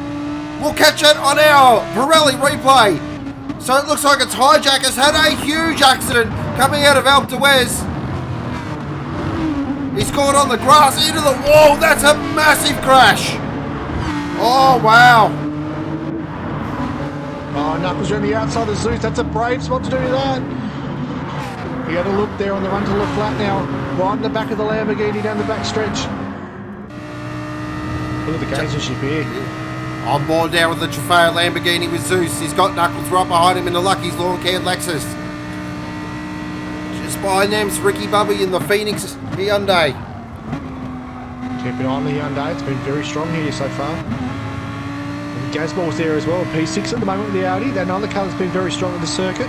We'll catch it on our Pirelli replay. So it looks like its hijack has had a huge accident coming out of Alpe d'Huez. He's caught on the grass into the wall. That's a massive crash. Oh, wow. Oh, Knuckles around the outside of Zeus. That's a brave spot to do that. He had a look there on the run to the flat now. Right in the back of the Lamborghini down the back stretch. Look at the gamemanship here. On board down with the Trofeo Lamborghini with Zeus. He's got Knuckles right behind him in the Lucky's Lawn Care Lexus. Just behind them's Ricky Bubby in the Phoenix Hyundai. Keeping on the Hyundai. It's been very strong here so far. Gazballz there as well. P6 at the moment with the Audi. That other car's been very strong at the circuit.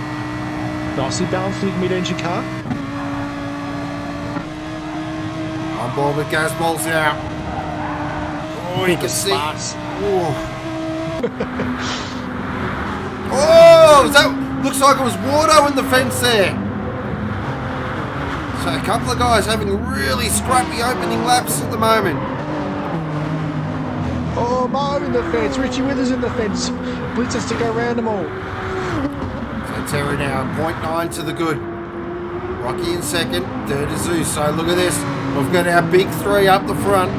Nicely balanced with mid-engine car. On board with Gazballz now. Oh, you can see. Oh, oh, that looks like it was Wardo in the fence there. So a couple of guys having really scrappy opening laps at the moment. Oh, Mo in the fence. Richie Withers in the fence. Blitz has to go round them all. So Terry now, 0.9 to the good. Rocky in second, third is Zeus. So look at this. We've got our big three up the front.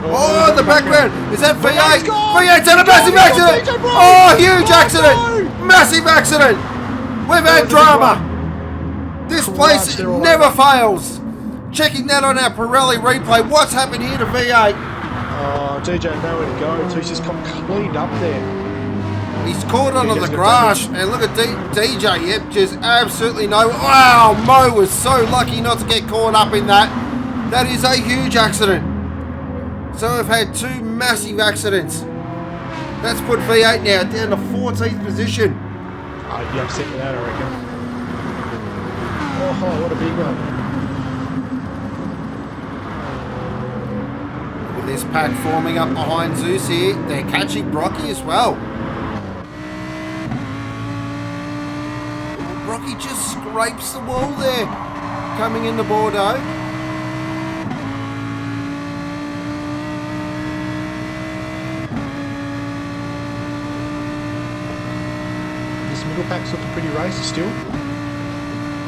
Oh, in the background. Is that V8? V8's had a massive accident. Oh, huge accident. Massive accident. We've had drama. This place never fails. Checking that on our Pirelli replay. What's happened here to V8? Oh, DJ had nowhere to go, so he's just come cleaned up there. He's caught onto the grass, and look at DJ, yep, just absolutely no. Wow, Mo was so lucky not to get caught up in that. That is a huge accident. So we've had two massive accidents. That's put V8 now down to 14th position. I'd be upset with that, I reckon. Oh, what a big one. This pack forming up behind Zeus here. They're catching Brocky as well. Brocky just scrapes the wall there. Coming into Bordeaux. middle pack's looking pretty racy still.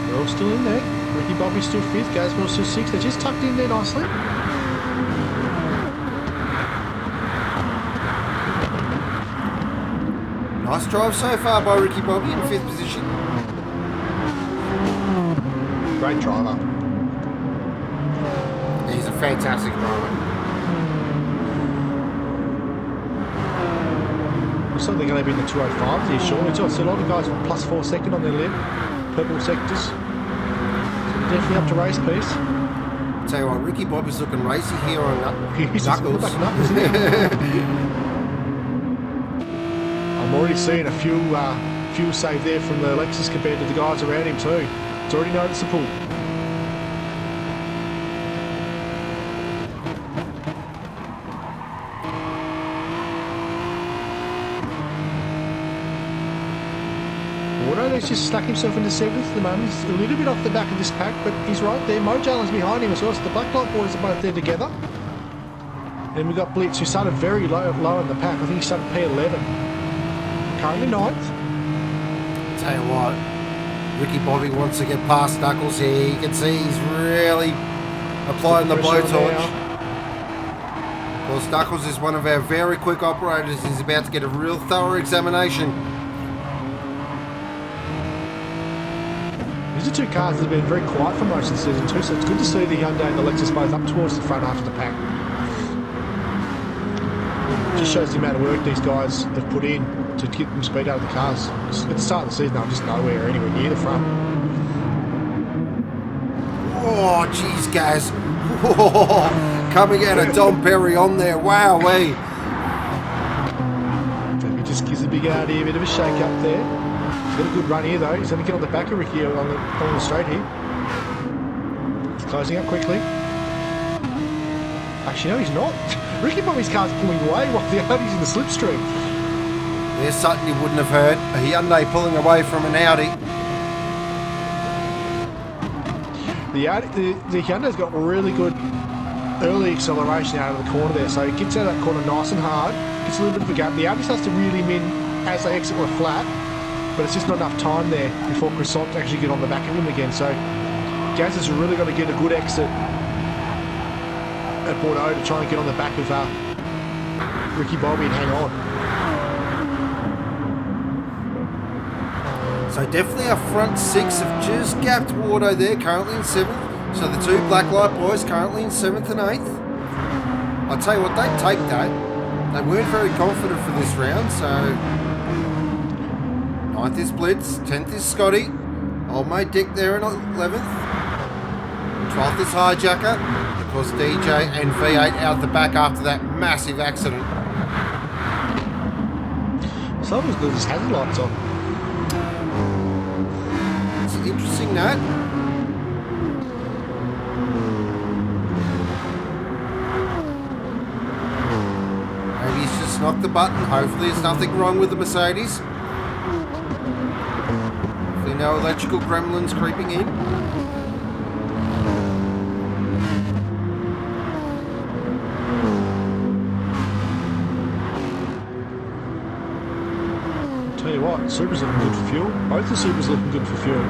They're all still in there. Ricky Bobby's still 5th, Gazballz still 6th. They're just tucked in there nicely. Nice drive so far by Ricky Bobby in 5th position. Great driver. He's a fantastic driver. Looks like they're going to be in the 205s here shortly too. I see a lot of guys with +4 second on their lid. Purple sectors. So they're definitely up to race pace. Tell you what, Ricky Bobby's looking racy here on He's Knuckles. back up, isn't he? I'm already seeing a fuel save there from the Lexus compared to the guys around him too. It's already noticeable. Wardo's just stuck himself into 7th at the moment. He's a little bit off the back of this pack, but he's right there. Mojalen's behind him as well, so the Blacklight boys are both there together. And we've got Blitz, who started very low in the pack. I think he started P11. Currently 9th. Tell you what, Ricky Bobby wants to get past Knuckles here. You can see he's really applying the blowtorch. Of course, Knuckles is one of our very quick operators. He's about to get a real thorough examination. These are two cars that have been very quiet for most of the season too, so it's good to see the Hyundai and the Lexus both up towards the front after the pack. Just shows the amount of work these guys have put in to get them speed out of the cars. At the start of the season, they were just nowhere, anywhere near the front. Oh, jeez, guys. Oh, coming out of Dom Perry on there. Wowee. He just gives the big out here, a bit of a shake up there. He's got a good run here though. He's going to get on the back of Ricky on the straight here. He's closing up quickly. Actually, no, he's not. Ricky Bobby's car's pulling away while the Audi's in the slipstream. There's something you wouldn't have heard. A Hyundai pulling away from an Audi. The Hyundai's got really good early acceleration out of the corner there, so he gets out of that corner nice and hard, gets a little bit of a gap. The Audi starts to reel him in as they exit on a flat, but it's just not enough time there before Croissant to actually get on the back of him again. So Gaz has really got to get a good exit at Wardo to try and get on the back of Ricky Bobby and hang on. So definitely our front 6 have just gapped Wardo there, currently in 7th. So the two Blacklight boys currently in 7th and 8th. I'll tell you what, they'd take that. They weren't very confident for this round, so 9th is Blitz, 10th is Scotty, old mate Dick there in 11th, 12th is Hijacker, of course DJ and V8 out the back after that massive accident. Someone's got his hazard lights on. It's an interesting note. Maybe he's just knocked the button. Hopefully there's nothing wrong with the Mercedes. Hopefully no electrical gremlins creeping in. Tell you what, Supra's looking good for fuel. Both the Supras looking good for fuel.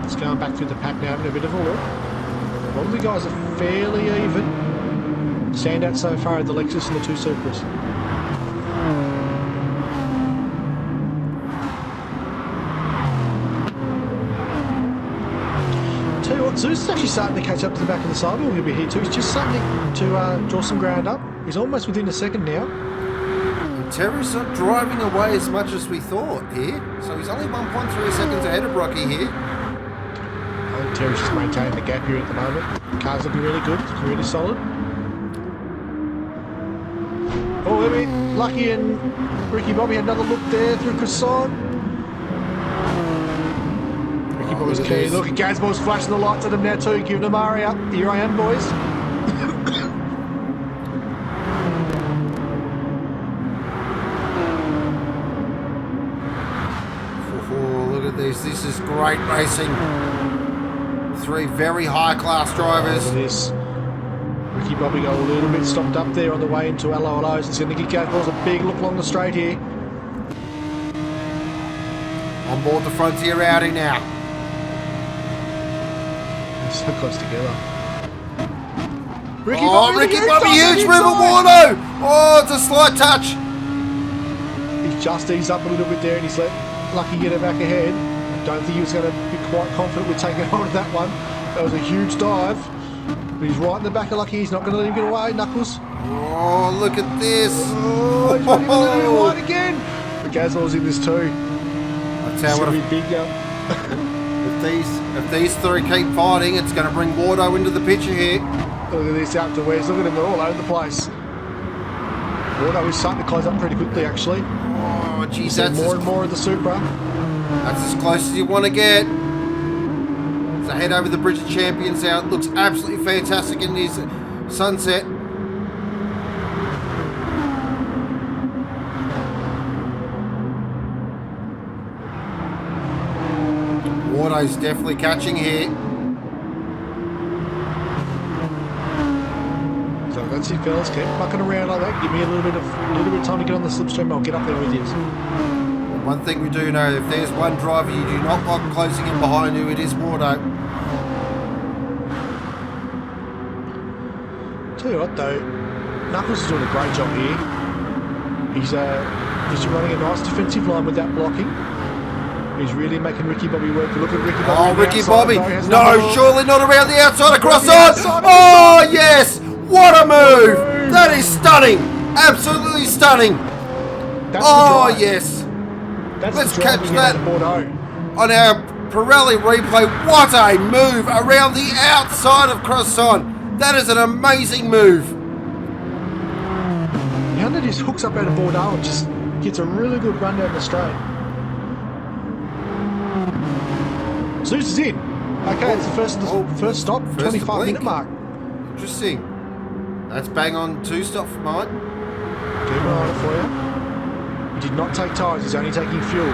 It's going back through the pack now, having a bit of a look. A lot of the guys are fairly even. Stand out so far are the Lexus and the two Supras. Tell you what, Zeus is actually starting to catch up to the back of the sidewall. He'll be here too. He's just starting to draw some ground up. He's almost within a second now. Terry's not driving away as much as we thought here. So he's only 1.3 seconds ahead of Brocky here. I think Terry's just maintaining the gap here at the moment. The car's looking really good, looking really solid. Oh, I mean, Lucky and Ricky Bobby had another look there through Croissant. Ricky Bobby's keen. Look at Gazballz flashing the lights at him now too, giving him Aria. Here I am, boys. Look at this. This is great racing. 3 very high-class drivers. Look at this. Ricky Bobby got a little bit stopped up there on the way into LOLOs. It's going to give Gazballz a big look along the straight here. On board the Frontier Audi now. They're so close together. Ricky Bobby, huge move at Wardo. Oh, it's a slight touch. He's just eased up a little bit there and he's let Lucky get it back ahead. Don't think he was going to be quite confident with taking hold of that one. That was a huge dive. But he's right in the back of Lucky. He's not going to let him get away, Knuckles. Oh, look at this. Oh, he's not even letting him away again. But Gazballz in this too. I tell you what, big, if these three keep fighting, it's going to bring Wardo into the picture here. Look at this out to Wes. Look at them. They're all over the place. Wardo is starting to close up pretty quickly, actually. Oh, geez, that's more and more of the Supra. That's as close as you want to get. So head over the Bridge of Champions now. It looks absolutely fantastic in his sunset. Wardo's definitely catching here. So that's it, fellas. Keep mucking around like that. Give me a little bit of time to get on the slipstream. I'll get up there with you. One thing we do know, if there's one driver you do not like closing in behind you, it is Wardo. Tell you what though, Knuckles is doing a great job here. He's running a nice defensive line with that blocking. He's really making Ricky Bobby work. Look at Ricky Bobby. Oh, Ricky Bobby! No, surely not around the outside. Across on! Oh, yes! What a move! That is stunning! Absolutely stunning! Oh, yes! Let's catch that on our Pirelli replay. What a move around the outside of Croissant. That is an amazing move. The Honda just hooks up out of Bordeaux and just gets a really good run down the straight. Zeus is in. Okay, it's the first stop, 25-minute mark. Interesting. That's bang on 2 stop for mine. Keep an eye on it for you. He did not take tyres, he's only taking fuel.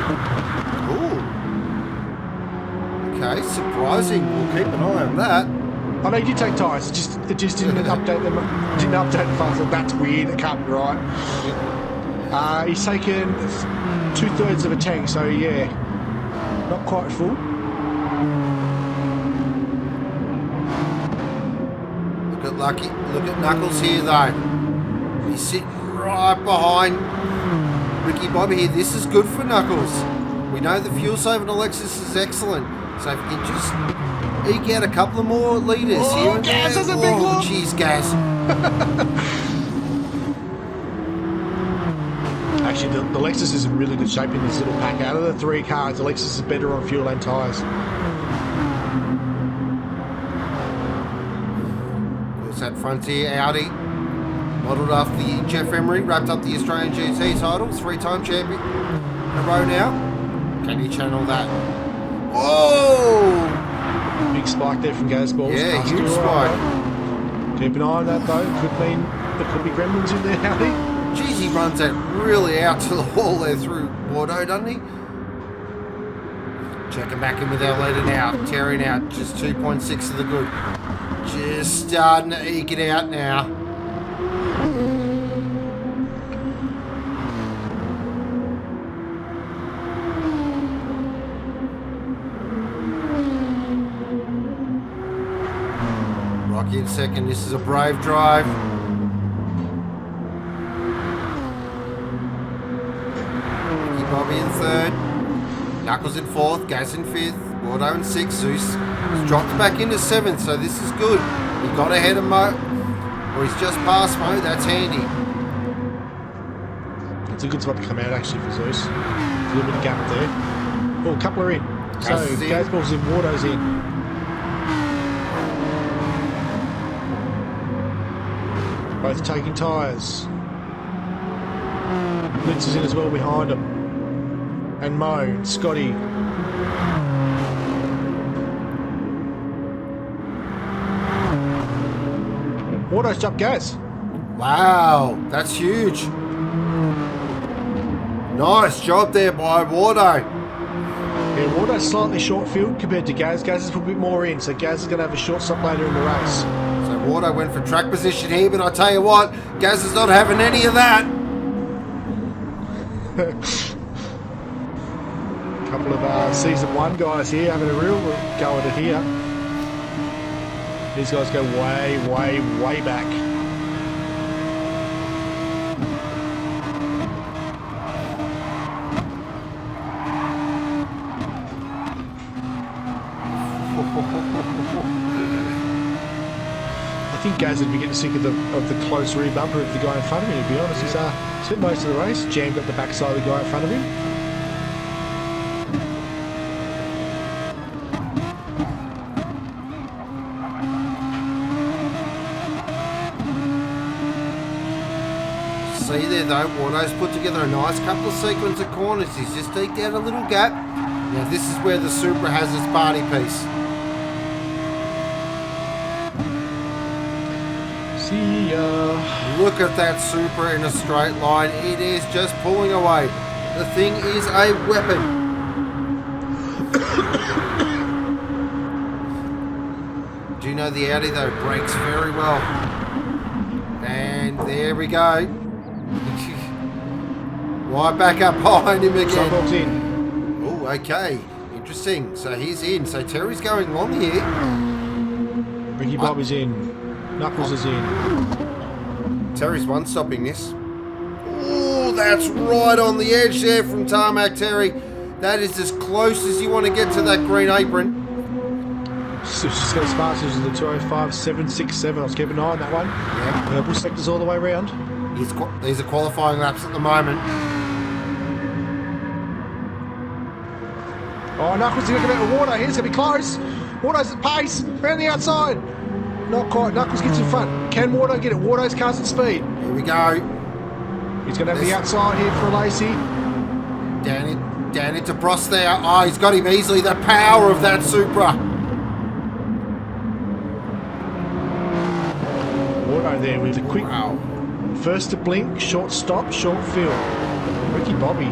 Ooh. Okay, surprising. We'll keep an eye on that. Oh no, he did take tyres, it just didn't update them. Didn't update the file, so that's weird, it can't be right. He's taken 2/3 of a tank, so yeah, not quite full. Look at Lucky, look at Knuckles here though. He's sitting right behind Ricky Bobby here. This is good for Knuckles. We know the fuel saving Alexis is excellent. So if you can just eke out a couple of more litres here and Gaz there. has a big look. Jeez, Gaz. Actually, the Lexus is in really good shape in this little pack. Out of the 3 cars, the Lexus is better on fuel and tyres. There's that Frontier Audi, modelled after the Jeff Emery, wrapped up the Australian GT title, 3-time champion in a row now. Can you channel that? Whoa! Big spike there from Gazballz. Yeah, huge spike. Keep an eye on that though. Could mean there could be gremlins in there, Audi. Jeez, he runs that really out to the wall there through Wardo, doesn't he? Checking back in with our leader now. Tearing out just 2.6 of the good. Just starting to eke it out now. Brocky in second. This is a brave drive. Bobby in third, Knuckles in fourth, Gaz in fifth, Wardo in sixth, Zeus has dropped back into seventh, so this is good. He got ahead of Mo, or he's just past Mo, that's handy. It's a good spot to come out actually for Zeus. A little bit of gap there. Oh, a couple are in. So Gazballz in, Wardo's in. Both taking tyres. Blitz is in as well behind him. And Mo, and Scotty. Wardo's jumped Gaz. Wow, that's huge. Nice job there by Wardo. Yeah, Wardo's slightly short field compared to Gaz. Gaz has put a bit more in, so Gaz is going to have a short stop later in the race. So Wardo went for track position here, but I tell you what, Gaz is not having any of that. Couple of season 1 guys here having a real go at it here. These guys go way, way, way back. I think Gaz would be getting sick of the close rear bumper of the guy in front of him, to be honest. He's spent most of the race, jammed up the backside of the guy in front of him. See there though, Wardo's put together a nice couple of sequence of corners. He's just eked out a little gap. Now this is where the Supra has its party piece. See ya. Look at that Supra in a straight line. It is just pulling away. The thing is a weapon. Do you know the Audi though brakes very well? And there we go. Right back up behind him again. Sidewalk's in. Oh, okay. Interesting. So he's in. So Terry's going long here. Ricky Bobby's in. Knuckles is in. Terry's one-stopping this. Oh, that's right on the edge there from tarmac, Terry. That is as close as you want to get to that green apron. Just got as fast as the 205.767. I was keeping an eye on that one. Yeah. Purple sectors all the way around. These are qualifying laps at the moment. Oh, Knuckles is looking at Wardo here. It's going to be close. Wardo's at pace. Around the outside. Not quite. Knuckles gets in front. Can Wardo get it? Wardo's car's at speed. Here we go. He's going to have the outside here for Lacey. Down into Prost there. Oh, he's got him easily. The power of that Supra. Wardo there with the quick. Wow. First to blink, short stop, short fill. Ricky Bobby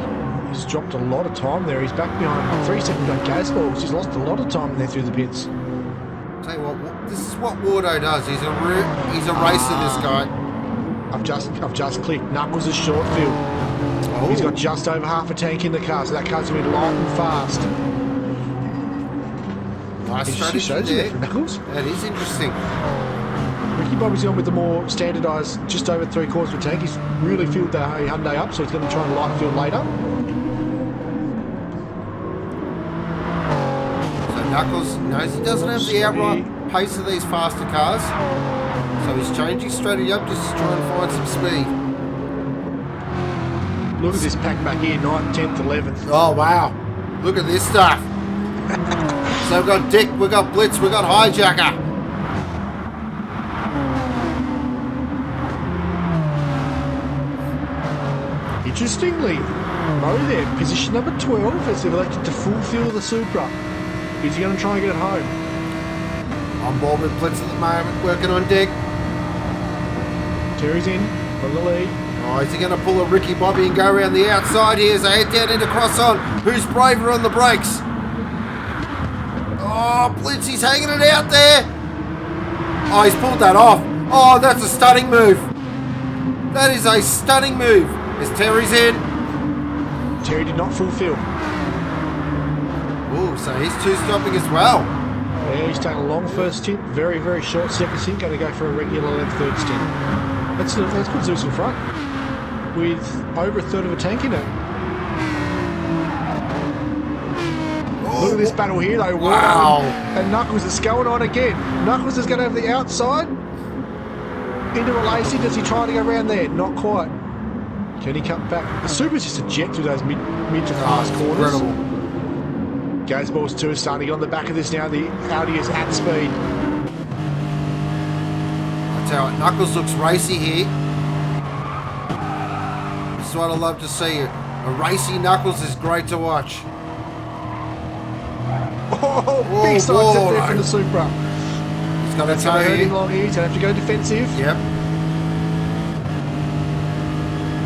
has dropped a lot of time there. He's back behind 3 seconds on Gazballz. He's lost a lot of time there through the pits. Tell you what, this is what Wardo does. He's a racer, this guy. I've just clicked. Knuckles is short fill. Oh. He's got just over half a tank in the car, so that car's going to be light and fast. Nice strategy strategy there for Knuckles. That is interesting. Ricky Bobby's on with the more standardised, just over 3/4 of a tank. He's really filled the Hyundai up, so he's going to try and light fill later. So Knuckles knows he doesn't have the outright pace of these faster cars, so he's changed his strategy up just to try and find some speed. Look at this pack back here, 9th, 10th, 11th. Oh wow, look at this stuff. So we've got Dick, we've got Blitz, we've got Hijacker. Interestingly, Mo there, position number 12, has elected to fulfill the Supra. Is he going to try and get it home? On board with Blitz at the moment, working on Dick. Terry's in from the lead. Oh, is he going to pull a Ricky Bobby and go around the outside here as they head down into cross on? Who's braver on the brakes? Oh, Blitz, he's hanging it out there. Oh, he's pulled that off. Oh, that's a stunning move. That is a stunning move. As Terry's in. Terry did not fulfill. Oh, so he's two-stopping as well. Yeah, he's taking a long first stint, very, very short second stint, going to go for a regular length third stint. Let's put Zeus in front with over 1/3 of a tank in it. Oh, look at this battle here though. Wow. And Knuckles is going on again. Knuckles is going to have the outside into a Lacey. Does he try to go around there? Not quite. Can he come back? The Supra's just a jet through those mid to fast corners. Incredible. Gazballz 2 is starting to get on the back of this now. The Audi is at speed. I tell you, Knuckles looks racy here. This is what I love to see. A racy Knuckles is great to watch. Oh, big side step there from the Supra. He's got a That's toe going to hurt him here. long here. He's going to have to go defensive. Yep.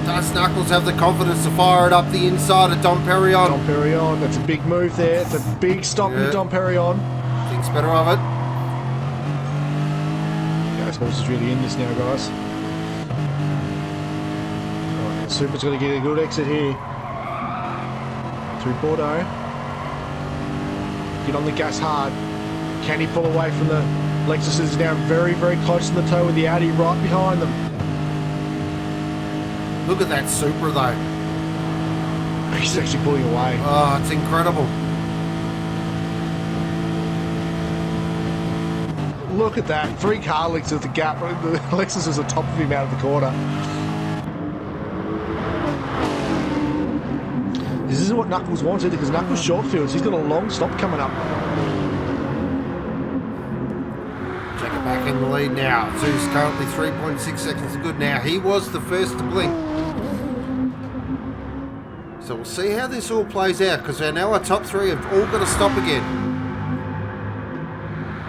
Does Knuckles have the confidence to fire it up the inside of Dom Perignon? Dom Perignon, that's a big move there. It's a big stop with Dom Perignon. Thinks better of it. Gazballz is really in this now, guys. Right, Supra's going to get a good exit here. Through Bordeaux. Get on the gas hard. Can he pull away from the Lexus? Is now very, very close to the toe with the Audi right behind them. Look at that Supra though. He's actually pulling away. Oh, it's incredible. Look at that. 3 car lengths of the gap. The Lexus is on top of him out of the corner. This isn't what Knuckles wants either, because Knuckles short fields. He's got a long stop coming up. Check it back in the lead now. Zeus currently 3.6 seconds good now. He was the first to blink. So we'll see how this all plays out, because now our top 3 have all got to stop again.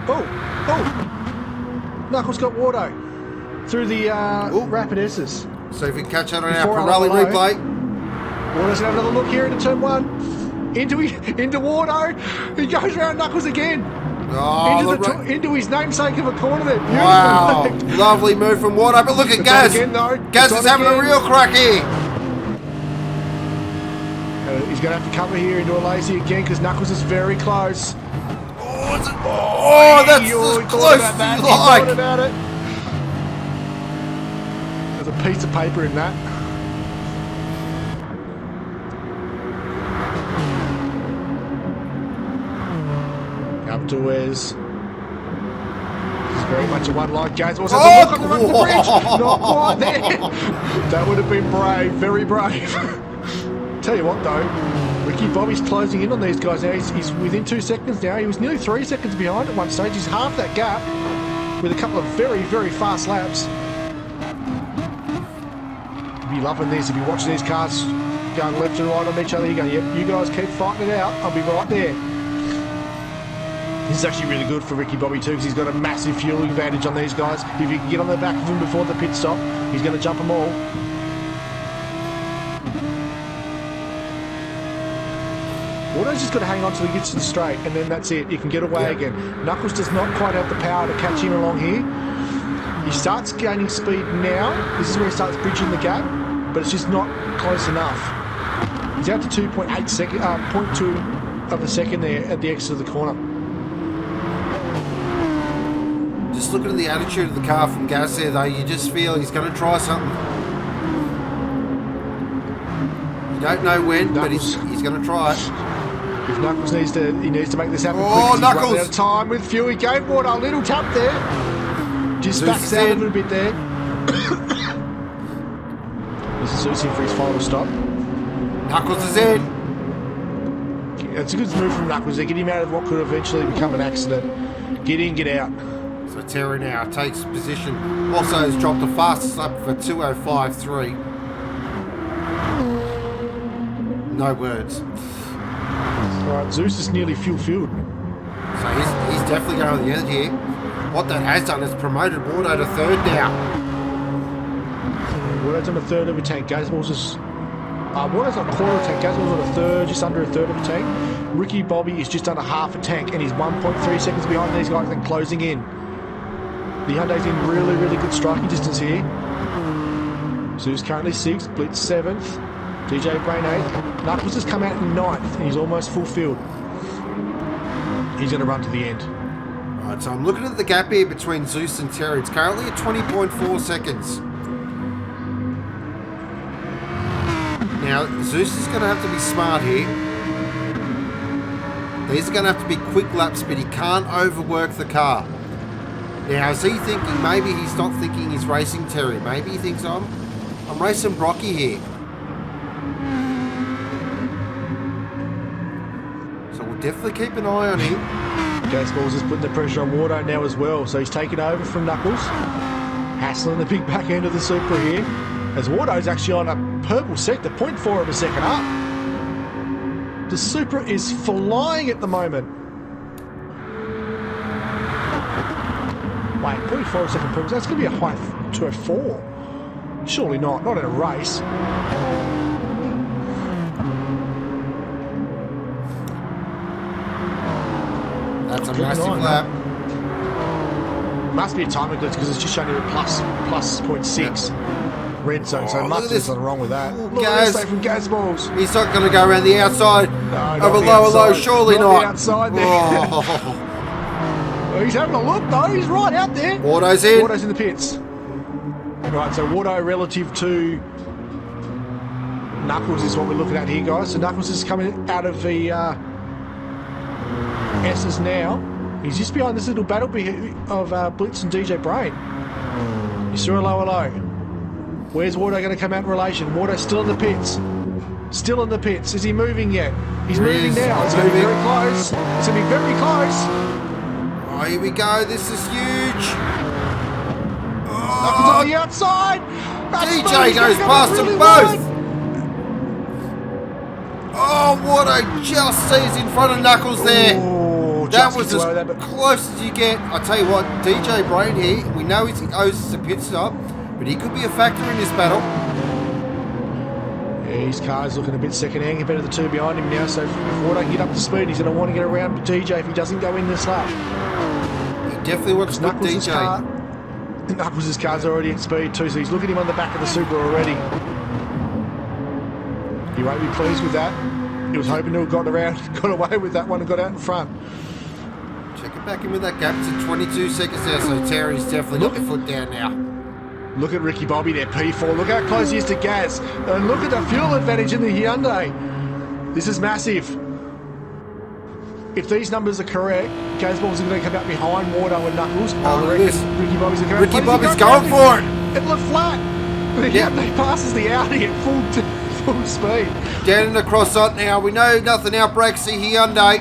Oh! Knuckles got Wardo through the rapid S's. So if we can catch that on our Pirelli replay. Wardo's going to have another look here into turn 1. Into Wardo. He goes around Knuckles again. Oh, into his namesake of a corner there. Beautiful. Wow. Lovely move from Wardo. But look at Gaz. Gaz is having a real crack here. He's going to have to cover here into a lazy again, because Knuckles is very close. Oh, that's as close as you like. About it. There's a piece of paper in that. Up to Wes. This is very much a one-line Gazballz has a look on the run of the bridge. Not quite there. That would have been brave, very brave. Tell you what though, Ricky Bobby's closing in on these guys now. He's within 2 seconds now. He was nearly 3 seconds behind at one stage. He's half that gap with a couple of very, very fast laps. You'll be loving this if you're watching these cars going left and right on each other. You're going, yep, you guys keep fighting it out. I'll be right there. This is actually really good for Ricky Bobby too, because he's got a massive fuel advantage on these guys. If you can get on the back of them before the pit stop, he's going to jump them all. Wardo's just got to hang on till he gets to the straight, and then that's it. You can get away again. Knuckles does not quite have the power to catch him along here. He starts gaining speed now. This is where he starts bridging the gap, but it's just not close enough. He's out to 2.8 second, 0.2 of a second there at the exit of the corner. Just looking at the attitude of the car from Gaz there, though, you just feel he's going to try something. You don't know when, but he's going to try it. If Knuckles needs to make this happen quick, oh, Knuckles! He's running out of time with fuel. He gave Wardo a little tap there. Just Zeus backs out a little bit there. This is Zeus in for his final stop. Knuckles is in. It's a good move from Knuckles. They get him out of what could eventually become an accident. Get in, get out. So Terry now takes position. Also has dropped the fastest lap for 2:05.3. No words. Alright, Zeus is nearly fuel-filled. So he's definitely going to the end here. What that has done is promoted Wardo to 3rd now. Wardo's on a 3rd of a tank. Gazballz is... Wardo's on a 1/4 of a tank. Gazballz on a 3rd, just under a 1/3 of a tank. Ricky Bobby is just under half a tank, and he's 1.3 seconds behind these guys and closing in. The Hyundai's in really, really good striking distance here. Zeus currently 6th, Blitz 7th. DJ Brain 8th. Knuckles has come out in 9th, and he's almost full field. He's going to run to the end. Right, so I'm looking at the gap here between Zeus and Terry. It's currently at 20.4 seconds. Now, Zeus is going to have to be smart here. These are going to have to be quick laps, but he can't overwork the car. Now, is he thinking, maybe he's not thinking he's racing Terry. Maybe he thinks, I'm racing Brocky here. So we'll definitely keep an eye on him. Gazballz is putting the pressure on Wardo now as well, so he's taking over from Knuckles. Hassling the big back end of the Supra here, as Wardo's actually on a purple sector, 0.4 of a second up. The Supra is flying at the moment. Wait, 0.4 of a second purple, that's going to be a high 204. Surely not in a race. That's a massive lap. Must be a timing glitch because it's just showing you a plus 0.6. Red zone, so look at this. there's nothing wrong with that. Ooh, Look at this from Gazballz. He's not going to go around the outside No, of a the lower outside. low. Surely Not not. the outside there. Oh. He's having a look though. He's right out there. Wardo's in. Wardo's in the pits. Right, so Wardo relative to Knuckles is what we're looking at here, guys. So Knuckles is coming out of the S's now. He's just behind this little battle of Blitz and DJ Brain. He's through a lower low. Where's Wardo going to come out in relation? Wardo's still in the pits. Still in the pits. Is he moving yet? He's moving now. It's going to be very close. It's going to be very close. Oh, here we go. This is huge. Knuckles on the outside. DJ goes past them both. Oh, Wardo just sees in front of Knuckles there. Oh, That was as close as you get. I tell you what, DJ Brain here, we know he owes us a pit stop, but he could be a factor in this battle. Yeah, his car's looking a bit second-hand compared to the two behind him now, so if Wardo can get up to speed, he's going to want to get around DJ if he doesn't go in this lap. He definitely wants to put DJ. Knuckles' car's already at speed too, so he's looking at him on the back of the Super already. He won't be pleased with that. He was hoping to have got away with that one and got out in front. Check it back in with that gap to 22 seconds there, so Terry's definitely got the foot down now. Look at Ricky Bobby there, P4. Look how close he is to Gaz. And look at the fuel advantage in the Hyundai. This is massive. If these numbers are correct, Gazballz is going to come out behind Wardo and Knuckles. Oh, look at this. Ricky Bobby's going to come out. Ricky Bobby's going for it. It looked flat. The Hyundai passes the Audi at full speed. Down and across on now. We know nothing outbreaks the Hyundai.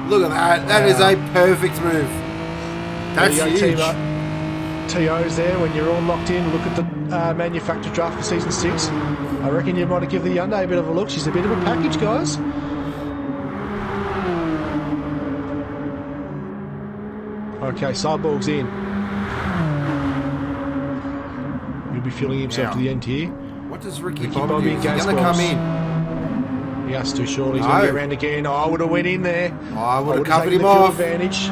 Look at that. That is a perfect move. That's huge. TO's there when you're all locked in. Look at the manufacturer draft for season 6. I reckon you might have given the Hyundai a bit of a look. She's a bit of a package, guys. Okay, Cyborg's in. He'll be feeling himself to the end here. What does Ricky Bobby do? He's going to come in. He has to, surely. He's going to get around again. Oh, I would have went in there. Oh, I would have covered him off. Advantage.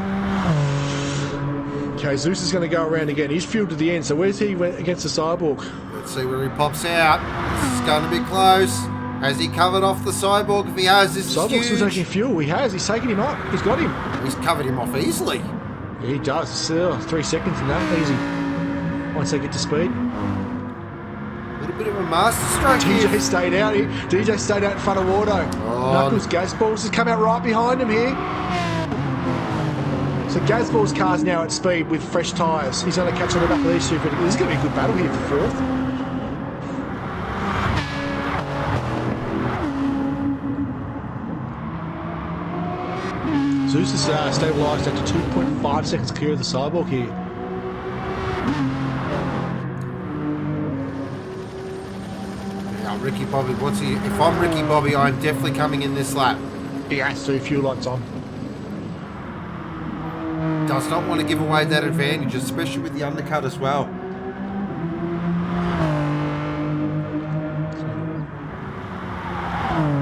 Okay, Zeus is going to go around again. He's fueled to the end, so where's he against the Cyborg? Let's see where he pops out. This is going to be close. Has he covered off the Cyborg? If he has, this is huge. Cyborg's still taking fuel. He has. He's taking him up. He's got him. He's covered him off easily. Yeah, he does. Still 3 seconds in that. Easy. Once they get to speed. A little bit of a master stroke DJ here. stayed out here. DJ stayed out in front of Wardo. Oh. Knuckles, Gazballz has come out right behind him here. So Gazballz car's now at speed with fresh tyres. He's going to catch on the back of these two. This is going to be a good battle here for fourth. Zeus is stabilised at 2.5 seconds clear of the Cyborg here. Now, Ricky Bobby, what's he? If I'm Ricky Bobby, I'm definitely coming in this lap. He has to, fuel lights on. Does not want to give away that advantage, especially with the undercut as well.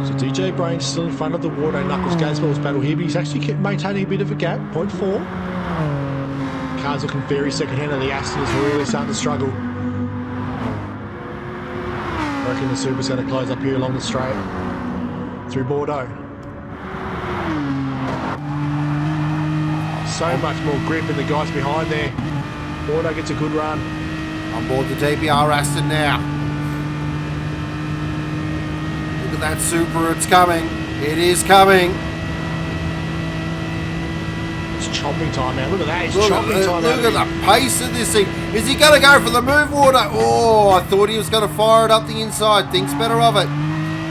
So DJ Brain's still in front of the Wardo Knuckles Gazballz battle here, but he's actually kept maintaining a bit of a gap, 0.4. Car's looking very second-hand, and the Aston is really starting to struggle. I reckon the Super's going to close up here along the straight through Bordeaux. So much more grip in the guys behind there. Wardo gets a good run. On board the DBR Aston now. Look at that Super, it's coming. It is coming. It's chopping time now. Look at that, it's chopping time. Look at the pace of this thing. Is he going to go for the move, Wardo? Oh, I thought he was going to fire it up the inside. Thinks better of it.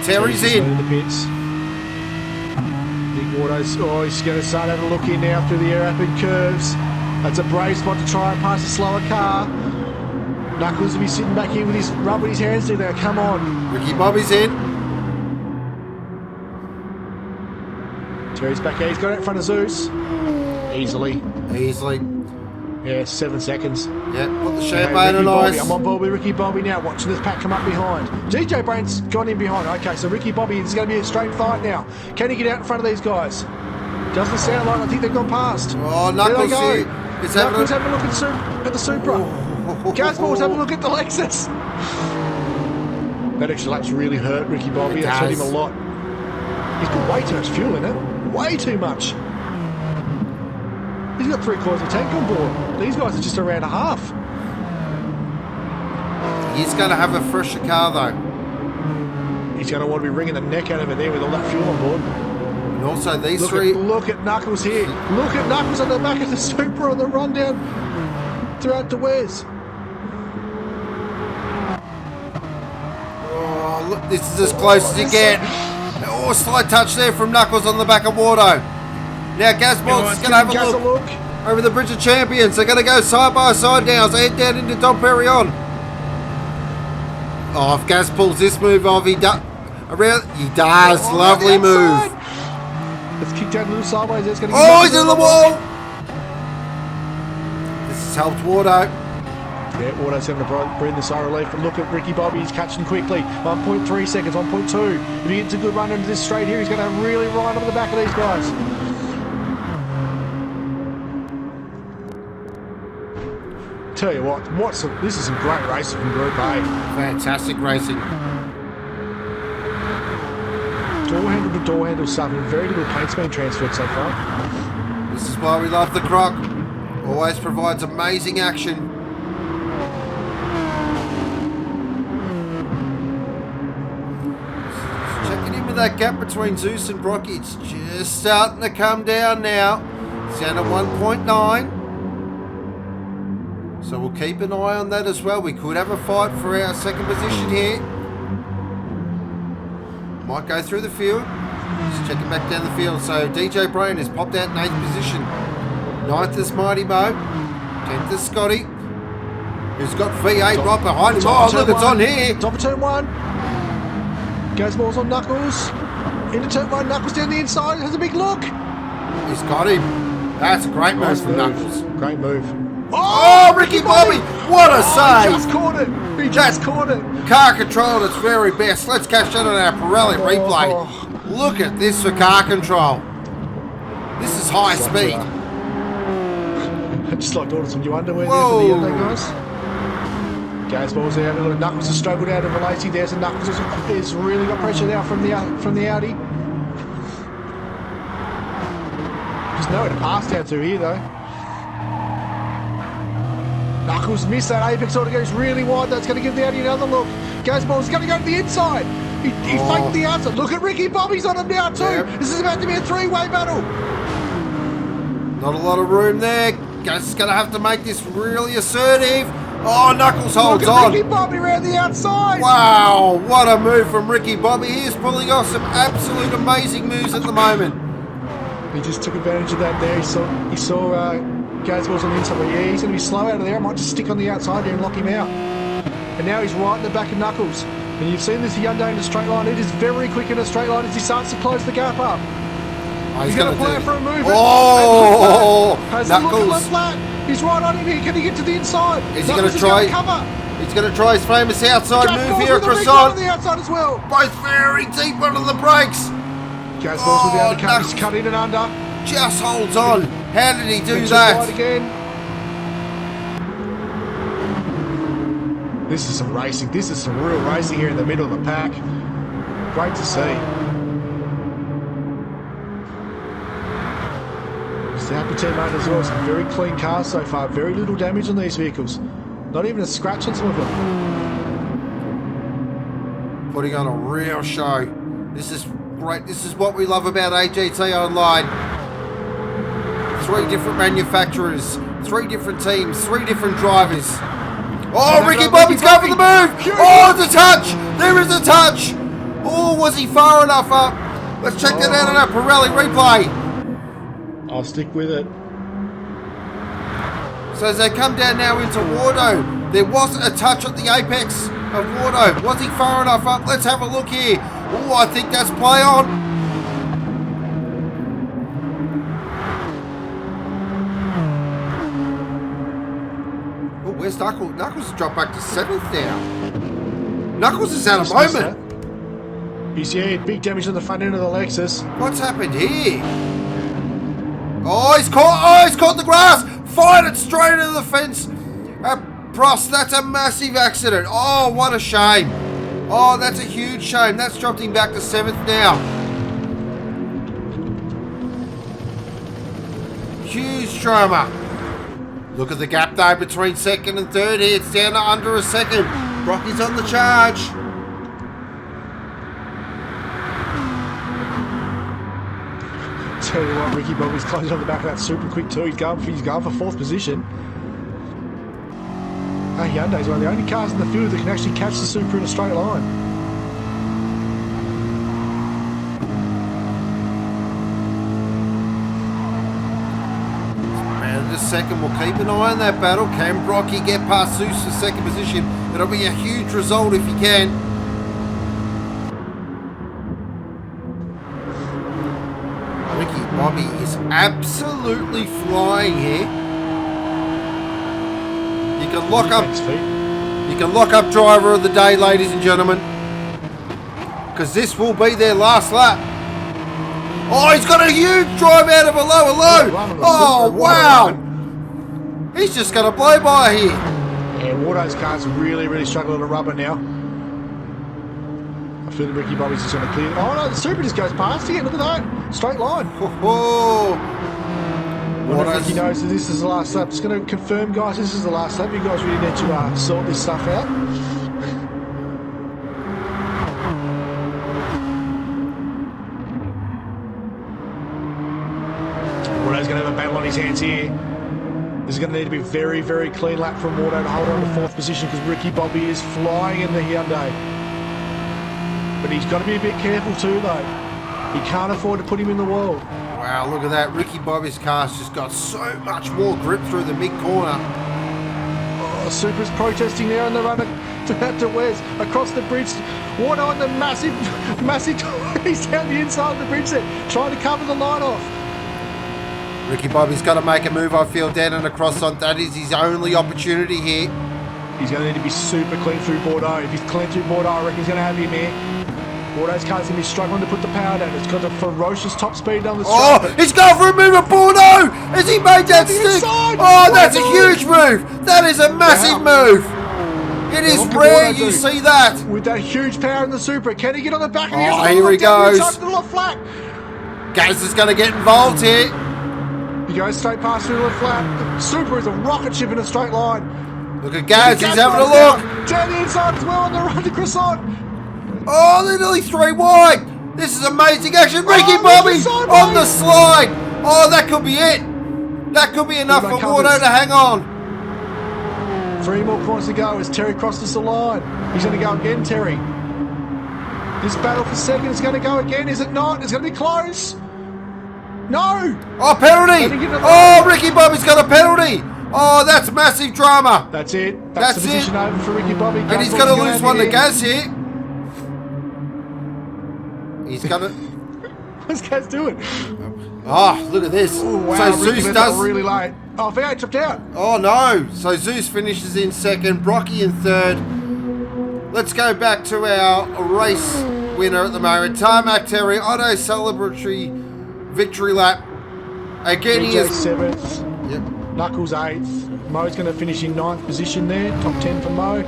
Terry's in. The pits. Wardo's, he's going to start having a look in now through the air rapid curves. That's a brave spot to try and pass a slower car. Knuckles will be sitting back here with his rubbing his hands in there. Come on. Ricky Bobby's in. Terry's back here. He's got it in front of Zeus. Easily. Yeah, 7 seconds. Yeah, put the champagne on ice. I'm on board with Ricky Bobby now, watching this pack come up behind. DJ Brain's gone in behind. Okay, so Ricky Bobby is going to be a straight fight now. Can he get out in front of these guys? Doesn't sound like. I think they've gone past. Oh, Knuckles here. Knuckles having a look at the Supra. Gazballz having a look at the Lexus. That extra lap's really hurt Ricky Bobby. That's hurt him a lot. He's put way too much fuel in it. Way too much. He's got 3/4 of a tank on board. These guys are just around a half. He's going to have a fresher car, though. He's going to want to be wringing the neck out of it there with all that fuel on board. And also these Look at Knuckles here. Look at Knuckles on the back of the Supra on the rundown throughout the Wes. Oh, look, this is as close as you get. Oh, slight touch there from Knuckles on the back of Wardo. Now Gazballz is going to have a look over the Bridge of Champions. They're going to go side by side now as they head down into Dom Perignon. Oh, if Gaz pulls this move off, he does. He does. Lovely move. Let's kick down a little sideways. He's in the wall. This has helped Wardo. Yeah, Wardo's having to breathe the sigh of relief. But look at Ricky Bobby. He's catching quickly. 1.3 seconds, 1.2. If he gets a good run into this straight here, he's going to really ride over the back of these guys. Tell you what, this is some great racing from Group A. Fantastic racing. Door handle to door handle stuff, and very little paint's been transferred so far. This is why we love the Croc. Always provides amazing action. Checking in with that gap between Zeus and Brocky. It's just starting to come down now. It's down to 1.9. So we'll keep an eye on that as well. We could have a fight for our second position here. Might go through the field. Just checking back down the field. So DJ Brain has popped out in 8th position. 9th is Mighty Mo. 10th is Scotty, who's got V8 right behind him. Oh, look, it's on here. Top of turn 1. Gazballz on Knuckles. Into turn 1. Knuckles down the inside. Has a big look. He's got him. That's a great move from Knuckles. Great move. Oh, Ricky Bobby! What a save! He just caught it. He just caught it. Car control at its very best. Let's catch that on our Pirelli replay. Look at this for car control. This is high speed. Just like ordering some new underwear there for the other guys. Gazballz out. Look, Knuckles has struggled out of racing there, so Knuckles has really got pressure now from the Audi. There's nowhere to pass down to here though. Knuckles missed that apex altogether. He's really wide. That's going to give the Audi another look. Gazballz is going to go to the inside. He faked the outside. Look at Ricky Bobby's on him now too. Yep. This is about to be a 3-way battle. Not a lot of room there. Gaz is going to have to make this really assertive. Oh, Knuckles holds on. Ricky Bobby around the outside. Wow, what a move from Ricky Bobby. He is pulling off some absolute amazing moves at the moment. He just took advantage of that there. He saw Gazballz on the inside. Yeah, he's going to be slow out of there. I might just stick on the outside there and lock him out. And now he's right in the back of Knuckles. And you've seen this Hyundai in a straight line. It is very quick in a straight line as he starts to close the gap up. Oh, he's going to play for a move. Oh, has Knuckles. Left flat. He's right on him here. Can he get to the inside? Is he going to try? He's going to try his famous outside move here across on the outside as well. Both very deep under the brakes. Gazballz with the undercut. He's cut in and under. Just holds on. How did he do that? Wide again. This is some racing. This is some real racing here in the middle of the pack. Great to see. It's the happy team owners as well. Some very clean cars so far. Very little damage on these vehicles. Not even a scratch on some of them. Putting on a real show. This is great. This is what we love about AGT Online. 3 different manufacturers, 3 different teams, 3 different drivers. Oh, Ricky Bobby's going for the move! Oh, it's a touch! There is a touch! Oh, was he far enough up? Let's check that out on our Pirelli replay. I'll stick with it. So as they come down now into Wardo, there was a touch at the apex of Wardo. Was he far enough up? Let's have a look here. Oh, I think that's play on. Where's Knuckles? Knuckles has dropped back to 7th now. Knuckles is at a moment. He's big damage on the front end of the Lexus. What's happened here? Oh, he's caught the grass. Fired it straight into the fence. Prost, that's a massive accident. Oh, what a shame. Oh, that's a huge shame. That's dropped him back to 7th now. Huge drama. Look at the gap though between 2nd and 3rd here. It's down to under a 2nd. Brocky's on the charge. Tell you what, Ricky Bobby's closing on the back of that super quick too. He's going for 4th position. Hyundai's one of the only cars in the field that can actually catch the Super in a straight line. Man, just 2nd. We'll keep an eye on that battle. Can Brocky get past Zeus for 2nd position? It'll be a huge result if he can. Ricky Bobby is absolutely flying here. You can lock up driver of the day, ladies and gentlemen, because this will be their last lap. Oh, he's got a huge drive out of a lower low. Oh, wow. He's just got a blow-by here. Yeah, Wardo's car's really, really struggling to rubber now. I feel that Ricky Bobby's just going to clear. Oh, no, the Super just goes past here. Look at that. Straight line. Oh. Ricky knows that this is the last lap. Just going to confirm, guys, this is the last lap. You guys really need to sort this stuff out. Wardo's going to have a battle on his hands here. This is going to need to be a very, very clean lap from Wardo to hold on to 4th position because Ricky Bobby is flying in the Hyundai. But he's got to be a bit careful too, though. He can't afford to put him in the wall. Wow, look at that. Ricky Bobby's car's just got so much more grip through the mid-corner. Oh, Super's protesting now on the run to Wes across the bridge. Wardo on the massive, he's down the inside of the bridge there, trying to cover the line off. Ricky Bobby's got to make a move, I feel, down and across on. That is his only opportunity here. He's going to need to be super clean through Bordeaux. If he's clean through Bordeaux, I reckon he's going to have him here. Bordeaux's car's going to be struggling to put the power down. It's got a ferocious top speed down the straight. Oh, he's going for a move at Bordeaux! Has he made that stick? Oh, that's a huge move! That is a massive move! It is rare you see that. With that huge power in the Super, can he get on the back? Oh, here he goes. Flat. Gaz is going to get involved here. He goes straight past through the flat. Super is a rocket ship in a straight line. Look at Gaz, he's having a look. Down the inside as well on the run to Croissant. Oh, they're nearly 3 wide. This is amazing action. Ricky Bobby on the slide. Oh, that could be it. That could be enough for Wardo to hang on. 3 more points to go as Terry crosses the line. He's going to go again, Terry. This battle for 2nd is going to go again, is it not? It's going to be close. No. Oh, penalty. Oh, Ricky Bobby's got a penalty. Oh, that's massive drama. That's it. That's the position over for Ricky Bobby. And he's going to lose one to Gaz here. He's going to... What's Gaz doing? Oh, look at this. Oh, wow. So Zeus does... really late. Oh, V8 dropped out. Oh, no. So Zeus finishes in 2nd, Brocky in 3rd. Let's go back to our race winner at the moment. Tarmac Terry, Auto celebratory victory lap. Again, he is 7th. Yep. Knuckles 8th. Mo's going to finish in 9th position there. Top 10 for Mo.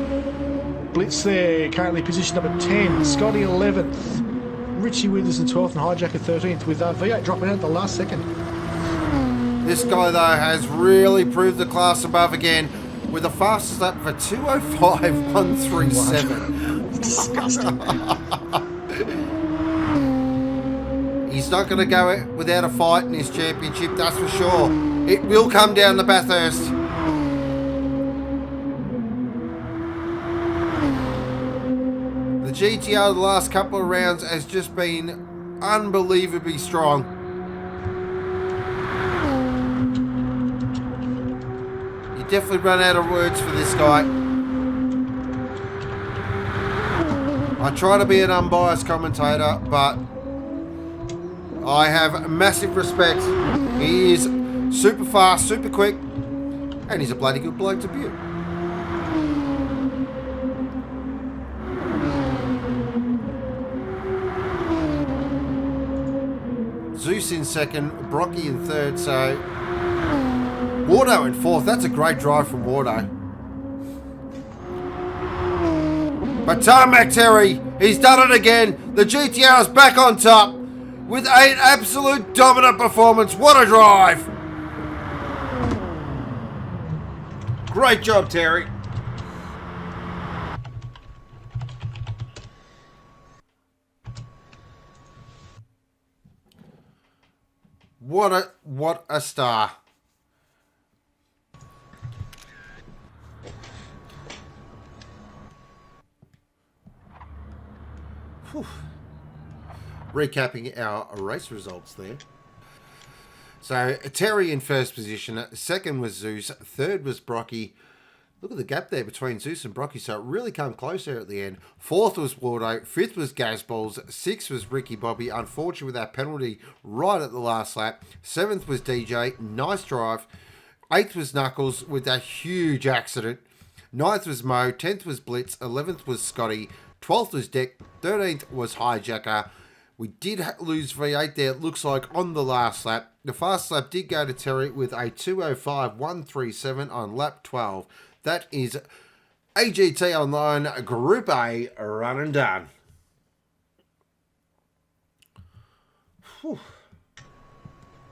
Blitz there, currently position number 10. Scotty 11th. Richie Withers in 12th and Hijacker 13th with V8 dropping out at the last second. This guy, though, has really proved the class above again with a fastest lap for 2:05.137. Disgusting. He's not going to go without a fight in his championship, that's for sure. It will come down to Bathurst. The GTR the last couple of rounds has just been unbelievably strong. You definitely run out of words for this guy. I try to be an unbiased commentator, but I have massive respect. He is super fast, super quick, and he's a bloody good bloke to beat. Zeus in 2nd, Brocky in 3rd, so Wardo in 4th. That's a great drive from Wardo. But Tarmac Terry, he's done it again. The GTR's back on top with an absolute dominant performance. What a drive. Great job, Terry. What a star. Whew. Recapping our race results there. So Terry in first position, second was Zeus, third was Brocky. Look at the gap there between Zeus and Brocky, so it really came close there at the end. Fourth was Wardo, fifth was Gazballz, sixth was Ricky Bobby, unfortunate with that penalty right at the last lap. Seventh was DJ, nice drive. Eighth was Knuckles with a huge accident. Ninth was Mo, 10th was Blitz, 11th was Scotty, 12th was Deck, 13th was Hijacker. We did lose V8 there, it looks like, on the last lap. The fast lap did go to Terry with a 2:05.137 on lap 12. That is AGT Online Group A run and done. Whew.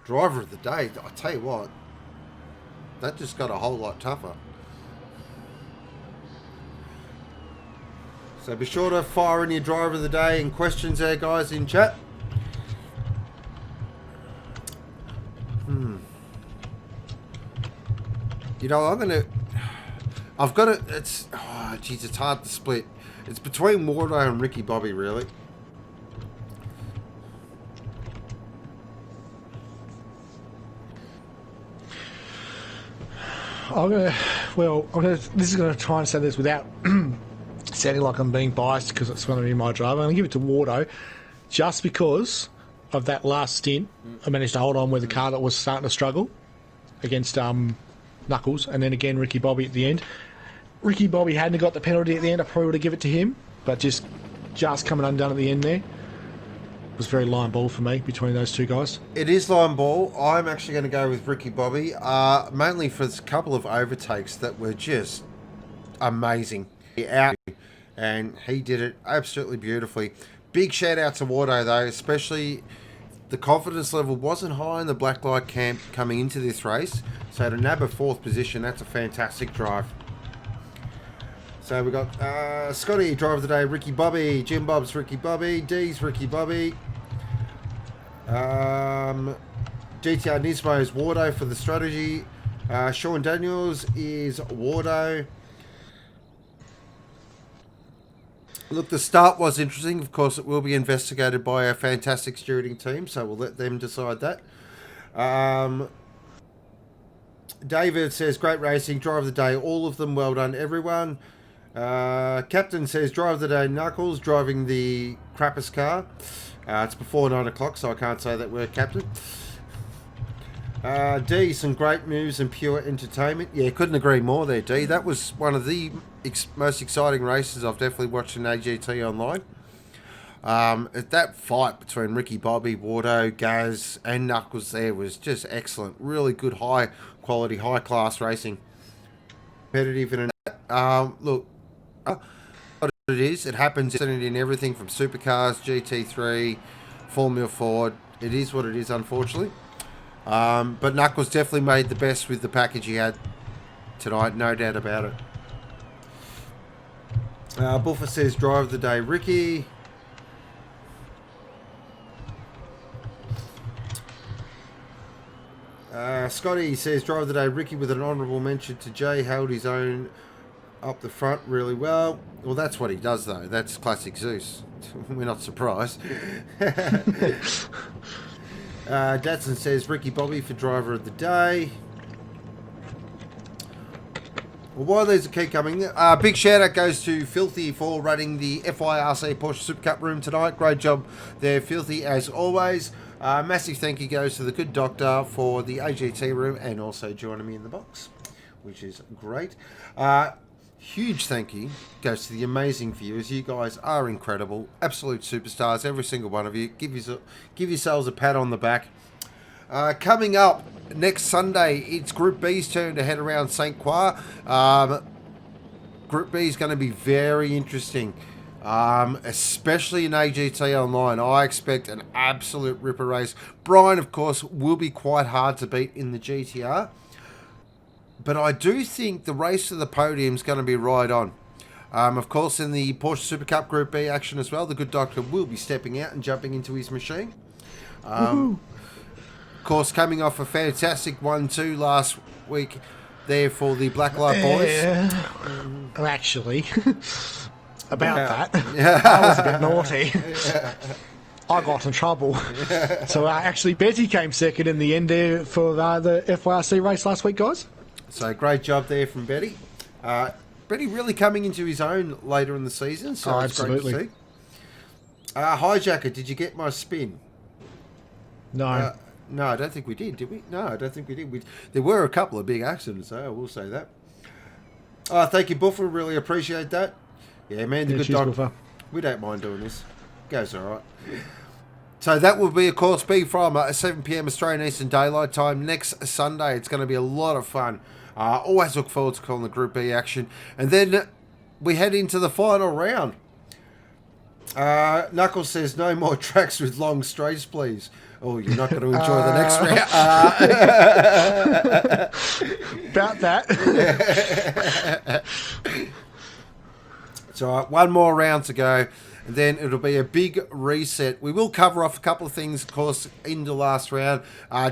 Driver of the day, I tell you what, that just got a whole lot tougher. So be sure to fire in your driver of the day and questions there, guys, in chat. You know, I've got it. It's, oh, geez, it's hard to split. It's between Wardo and Ricky Bobby, really. This is going to try and say this without sounding like I'm being biased because it's going to be my driver. I'm going to give it to Wardo just because of that last stint. I managed to hold on with a car that was starting to struggle against Knuckles, and then again Ricky Bobby at the end. Ricky Bobby hadn't got the penalty at the end, I probably would have given it to him, but just coming undone at the end there. It was very line ball for me between those two guys. It is line ball. I'm actually going to go with Ricky Bobby, mainly for a couple of overtakes that were just amazing. Out, and he did it absolutely beautifully. Big shout out to Wardo though, especially the confidence level wasn't high in the black light camp coming into this race, so to nab a fourth position, that's a fantastic drive. So we got Scotty, driver of the day, Ricky Bobby, Jim Bob's Ricky Bobby, D's Ricky Bobby, GTR Nismo's Wardo for the strategy, Sean Daniels is Wardo. Look, the start was interesting. Of course, it will be investigated by our fantastic steering team, so we'll let them decide that. David says, great racing, driver of the day, all of them, well done, everyone. Captain says, driver of the day, Knuckles, driving the crappest car. It's before 9 o'clock, so I can't say that we're captain. D, some great moves and pure entertainment. Yeah, couldn't agree more there, D. That was one of the most exciting races I've definitely watched in AGT Online. That fight between Ricky Bobby, Wardo, Gaz and Knuckles there was just excellent. Really good, high quality, high class racing. Competitive in look, what it is, it happens in everything from supercars, GT3, Formula Ford. It is what it is, unfortunately. But Knuckles definitely made the best with the package he had tonight, no doubt about it. Buffer says, driver of the day, Ricky. Scotty says, driver of the day, Ricky, with an honourable mention to Jay, held his own up the front really well. Well, that's what he does, though. That's classic Zeus. We're not surprised. Datsun says, Ricky Bobby for driver of the day. Well, while these keep coming, big shout out goes to Filthy for running the FYRC Porsche Supercup room tonight. Great job there, Filthy, as always. Massive thank you goes to the good doctor for the AGT room and also joining me in the box, which is great. Huge thank you goes to the amazing viewers. You guys are incredible, absolute superstars, every single one of you. Give yourselves a pat on the back. Coming up next Sunday, it's Group B's turn to head around St Croix. Group B is going to be very interesting, especially in AGT Online. I expect an absolute ripper race. Brian, of course, will be quite hard to beat in the GTR. But I do think the race to the podium is going to be right on. Of course, in the Porsche Supercup Group B action as well, the good doctor will be stepping out and jumping into his machine. Of course, coming off a fantastic 1-2 last week there for the Black Light Boys. Actually, about that, I was a bit naughty. I got in trouble. So actually, Betty came second in the end there for the FYRC race last week, guys. So great job there from Betty. Betty really coming into his own later in the season, so it's absolutely. great to see. Hijacker, did you get my spin? No. No, I don't think we did we? No, I don't think we did. There were a couple of big accidents, though, I will say that. Thank you, Buffer. Really appreciate that. Yeah, man, the good dog. Buffer. We don't mind doing this. Goes all right. So that will be, of course, from 7 p.m. Australian Eastern Daylight Time next Sunday. It's going to be a lot of fun. Always look forward to calling the Group B action. And then we head into the final round. Knuckles says, no more tracks with long straights, please. Oh, you're not going to enjoy the next round. About that. So one more round to go. And then it'll be a big reset. We will cover off a couple of things, of course, in the last round.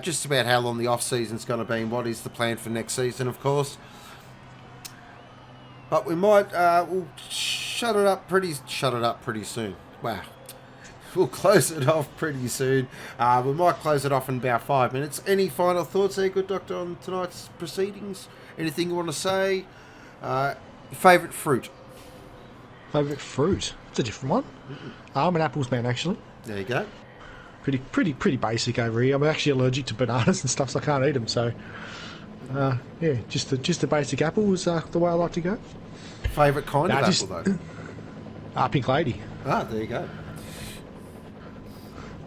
Just about how long the off-season's going to be and what is the plan for next season, of course. But we might... we'll shut it up pretty soon. Wow. We'll close it off pretty soon. We might close it off in about 5 minutes. Any final thoughts there, good doctor, on tonight's proceedings? Anything you want to say? Favourite fruit? Favourite fruit? It's a different one. I'm an apples man, actually. There you go. Pretty basic over here. I'm actually allergic to bananas and stuff, so I can't eat them. So, yeah, just the basic apple is the way I like to go. Favourite kind of apple, though? Pink lady. There you go.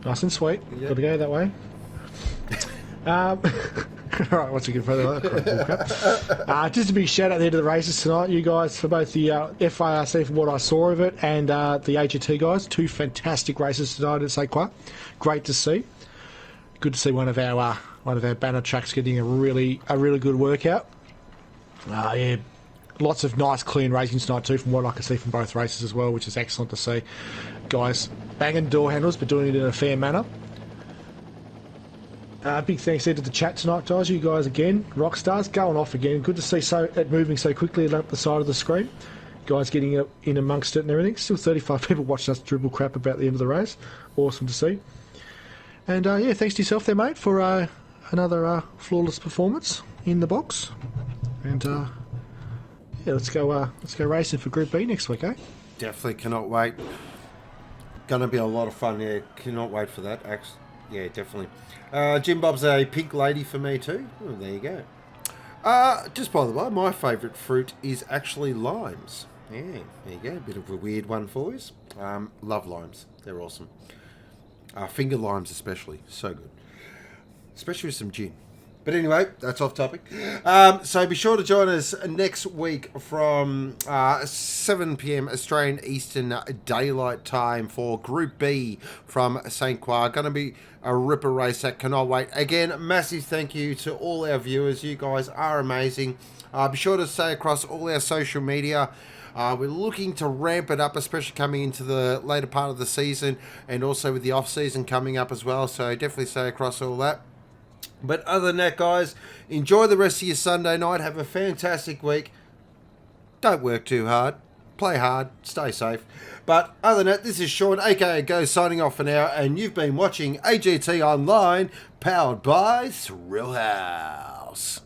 Nice and sweet. Yep. Got to go that way. Alright, once we get further, just a big shout out there to the races tonight, you guys, for both the FYRC for what I saw of it and the AGT guys. 2 fantastic races tonight at St Croix. Great to see. Good to see one of our banner tracks getting a really good workout. Yeah, lots of nice clean racing tonight too, from what I can see from both races as well, which is excellent to see. Guys banging door handles, but doing it in a fair manner. Big thanks there to the chat tonight, guys. You guys again, rock stars, going off again. Good to see it moving so quickly up the side of the screen. Guys getting in amongst it and everything. Still 35 people watching us dribble crap about the end of the race. Awesome to see. And yeah, thanks to yourself there, mate, for another flawless performance in the box. And yeah, let's go racing for Group B next week, eh? Definitely cannot wait. Gonna be a lot of fun. Yeah, cannot wait for that. Yeah, definitely. Jim Bob's a pink lady for me too. Oh, there you go. Just by the way, my favourite fruit is actually limes. Yeah, there you go. A bit of a weird one for us. Love limes. They're awesome. Finger limes especially. So good. Especially with some gin. But anyway, that's off topic. So be sure to join us next week from 7 p.m. Australian Eastern Daylight Time for Group B from St Croix. Going to be a ripper race that cannot wait. Again, massive thank you to all our viewers. You guys are amazing. Be sure to stay across all our social media. We're looking to ramp it up, especially coming into the later part of the season and also with the off-season coming up as well. So definitely stay across all that. But other than that, guys, enjoy the rest of your Sunday night. Have a fantastic week. Don't work too hard. Play hard. Stay safe. But other than that, this is Sean, aka Go, signing off for now. And you've been watching AGT Online, powered by Thrill House.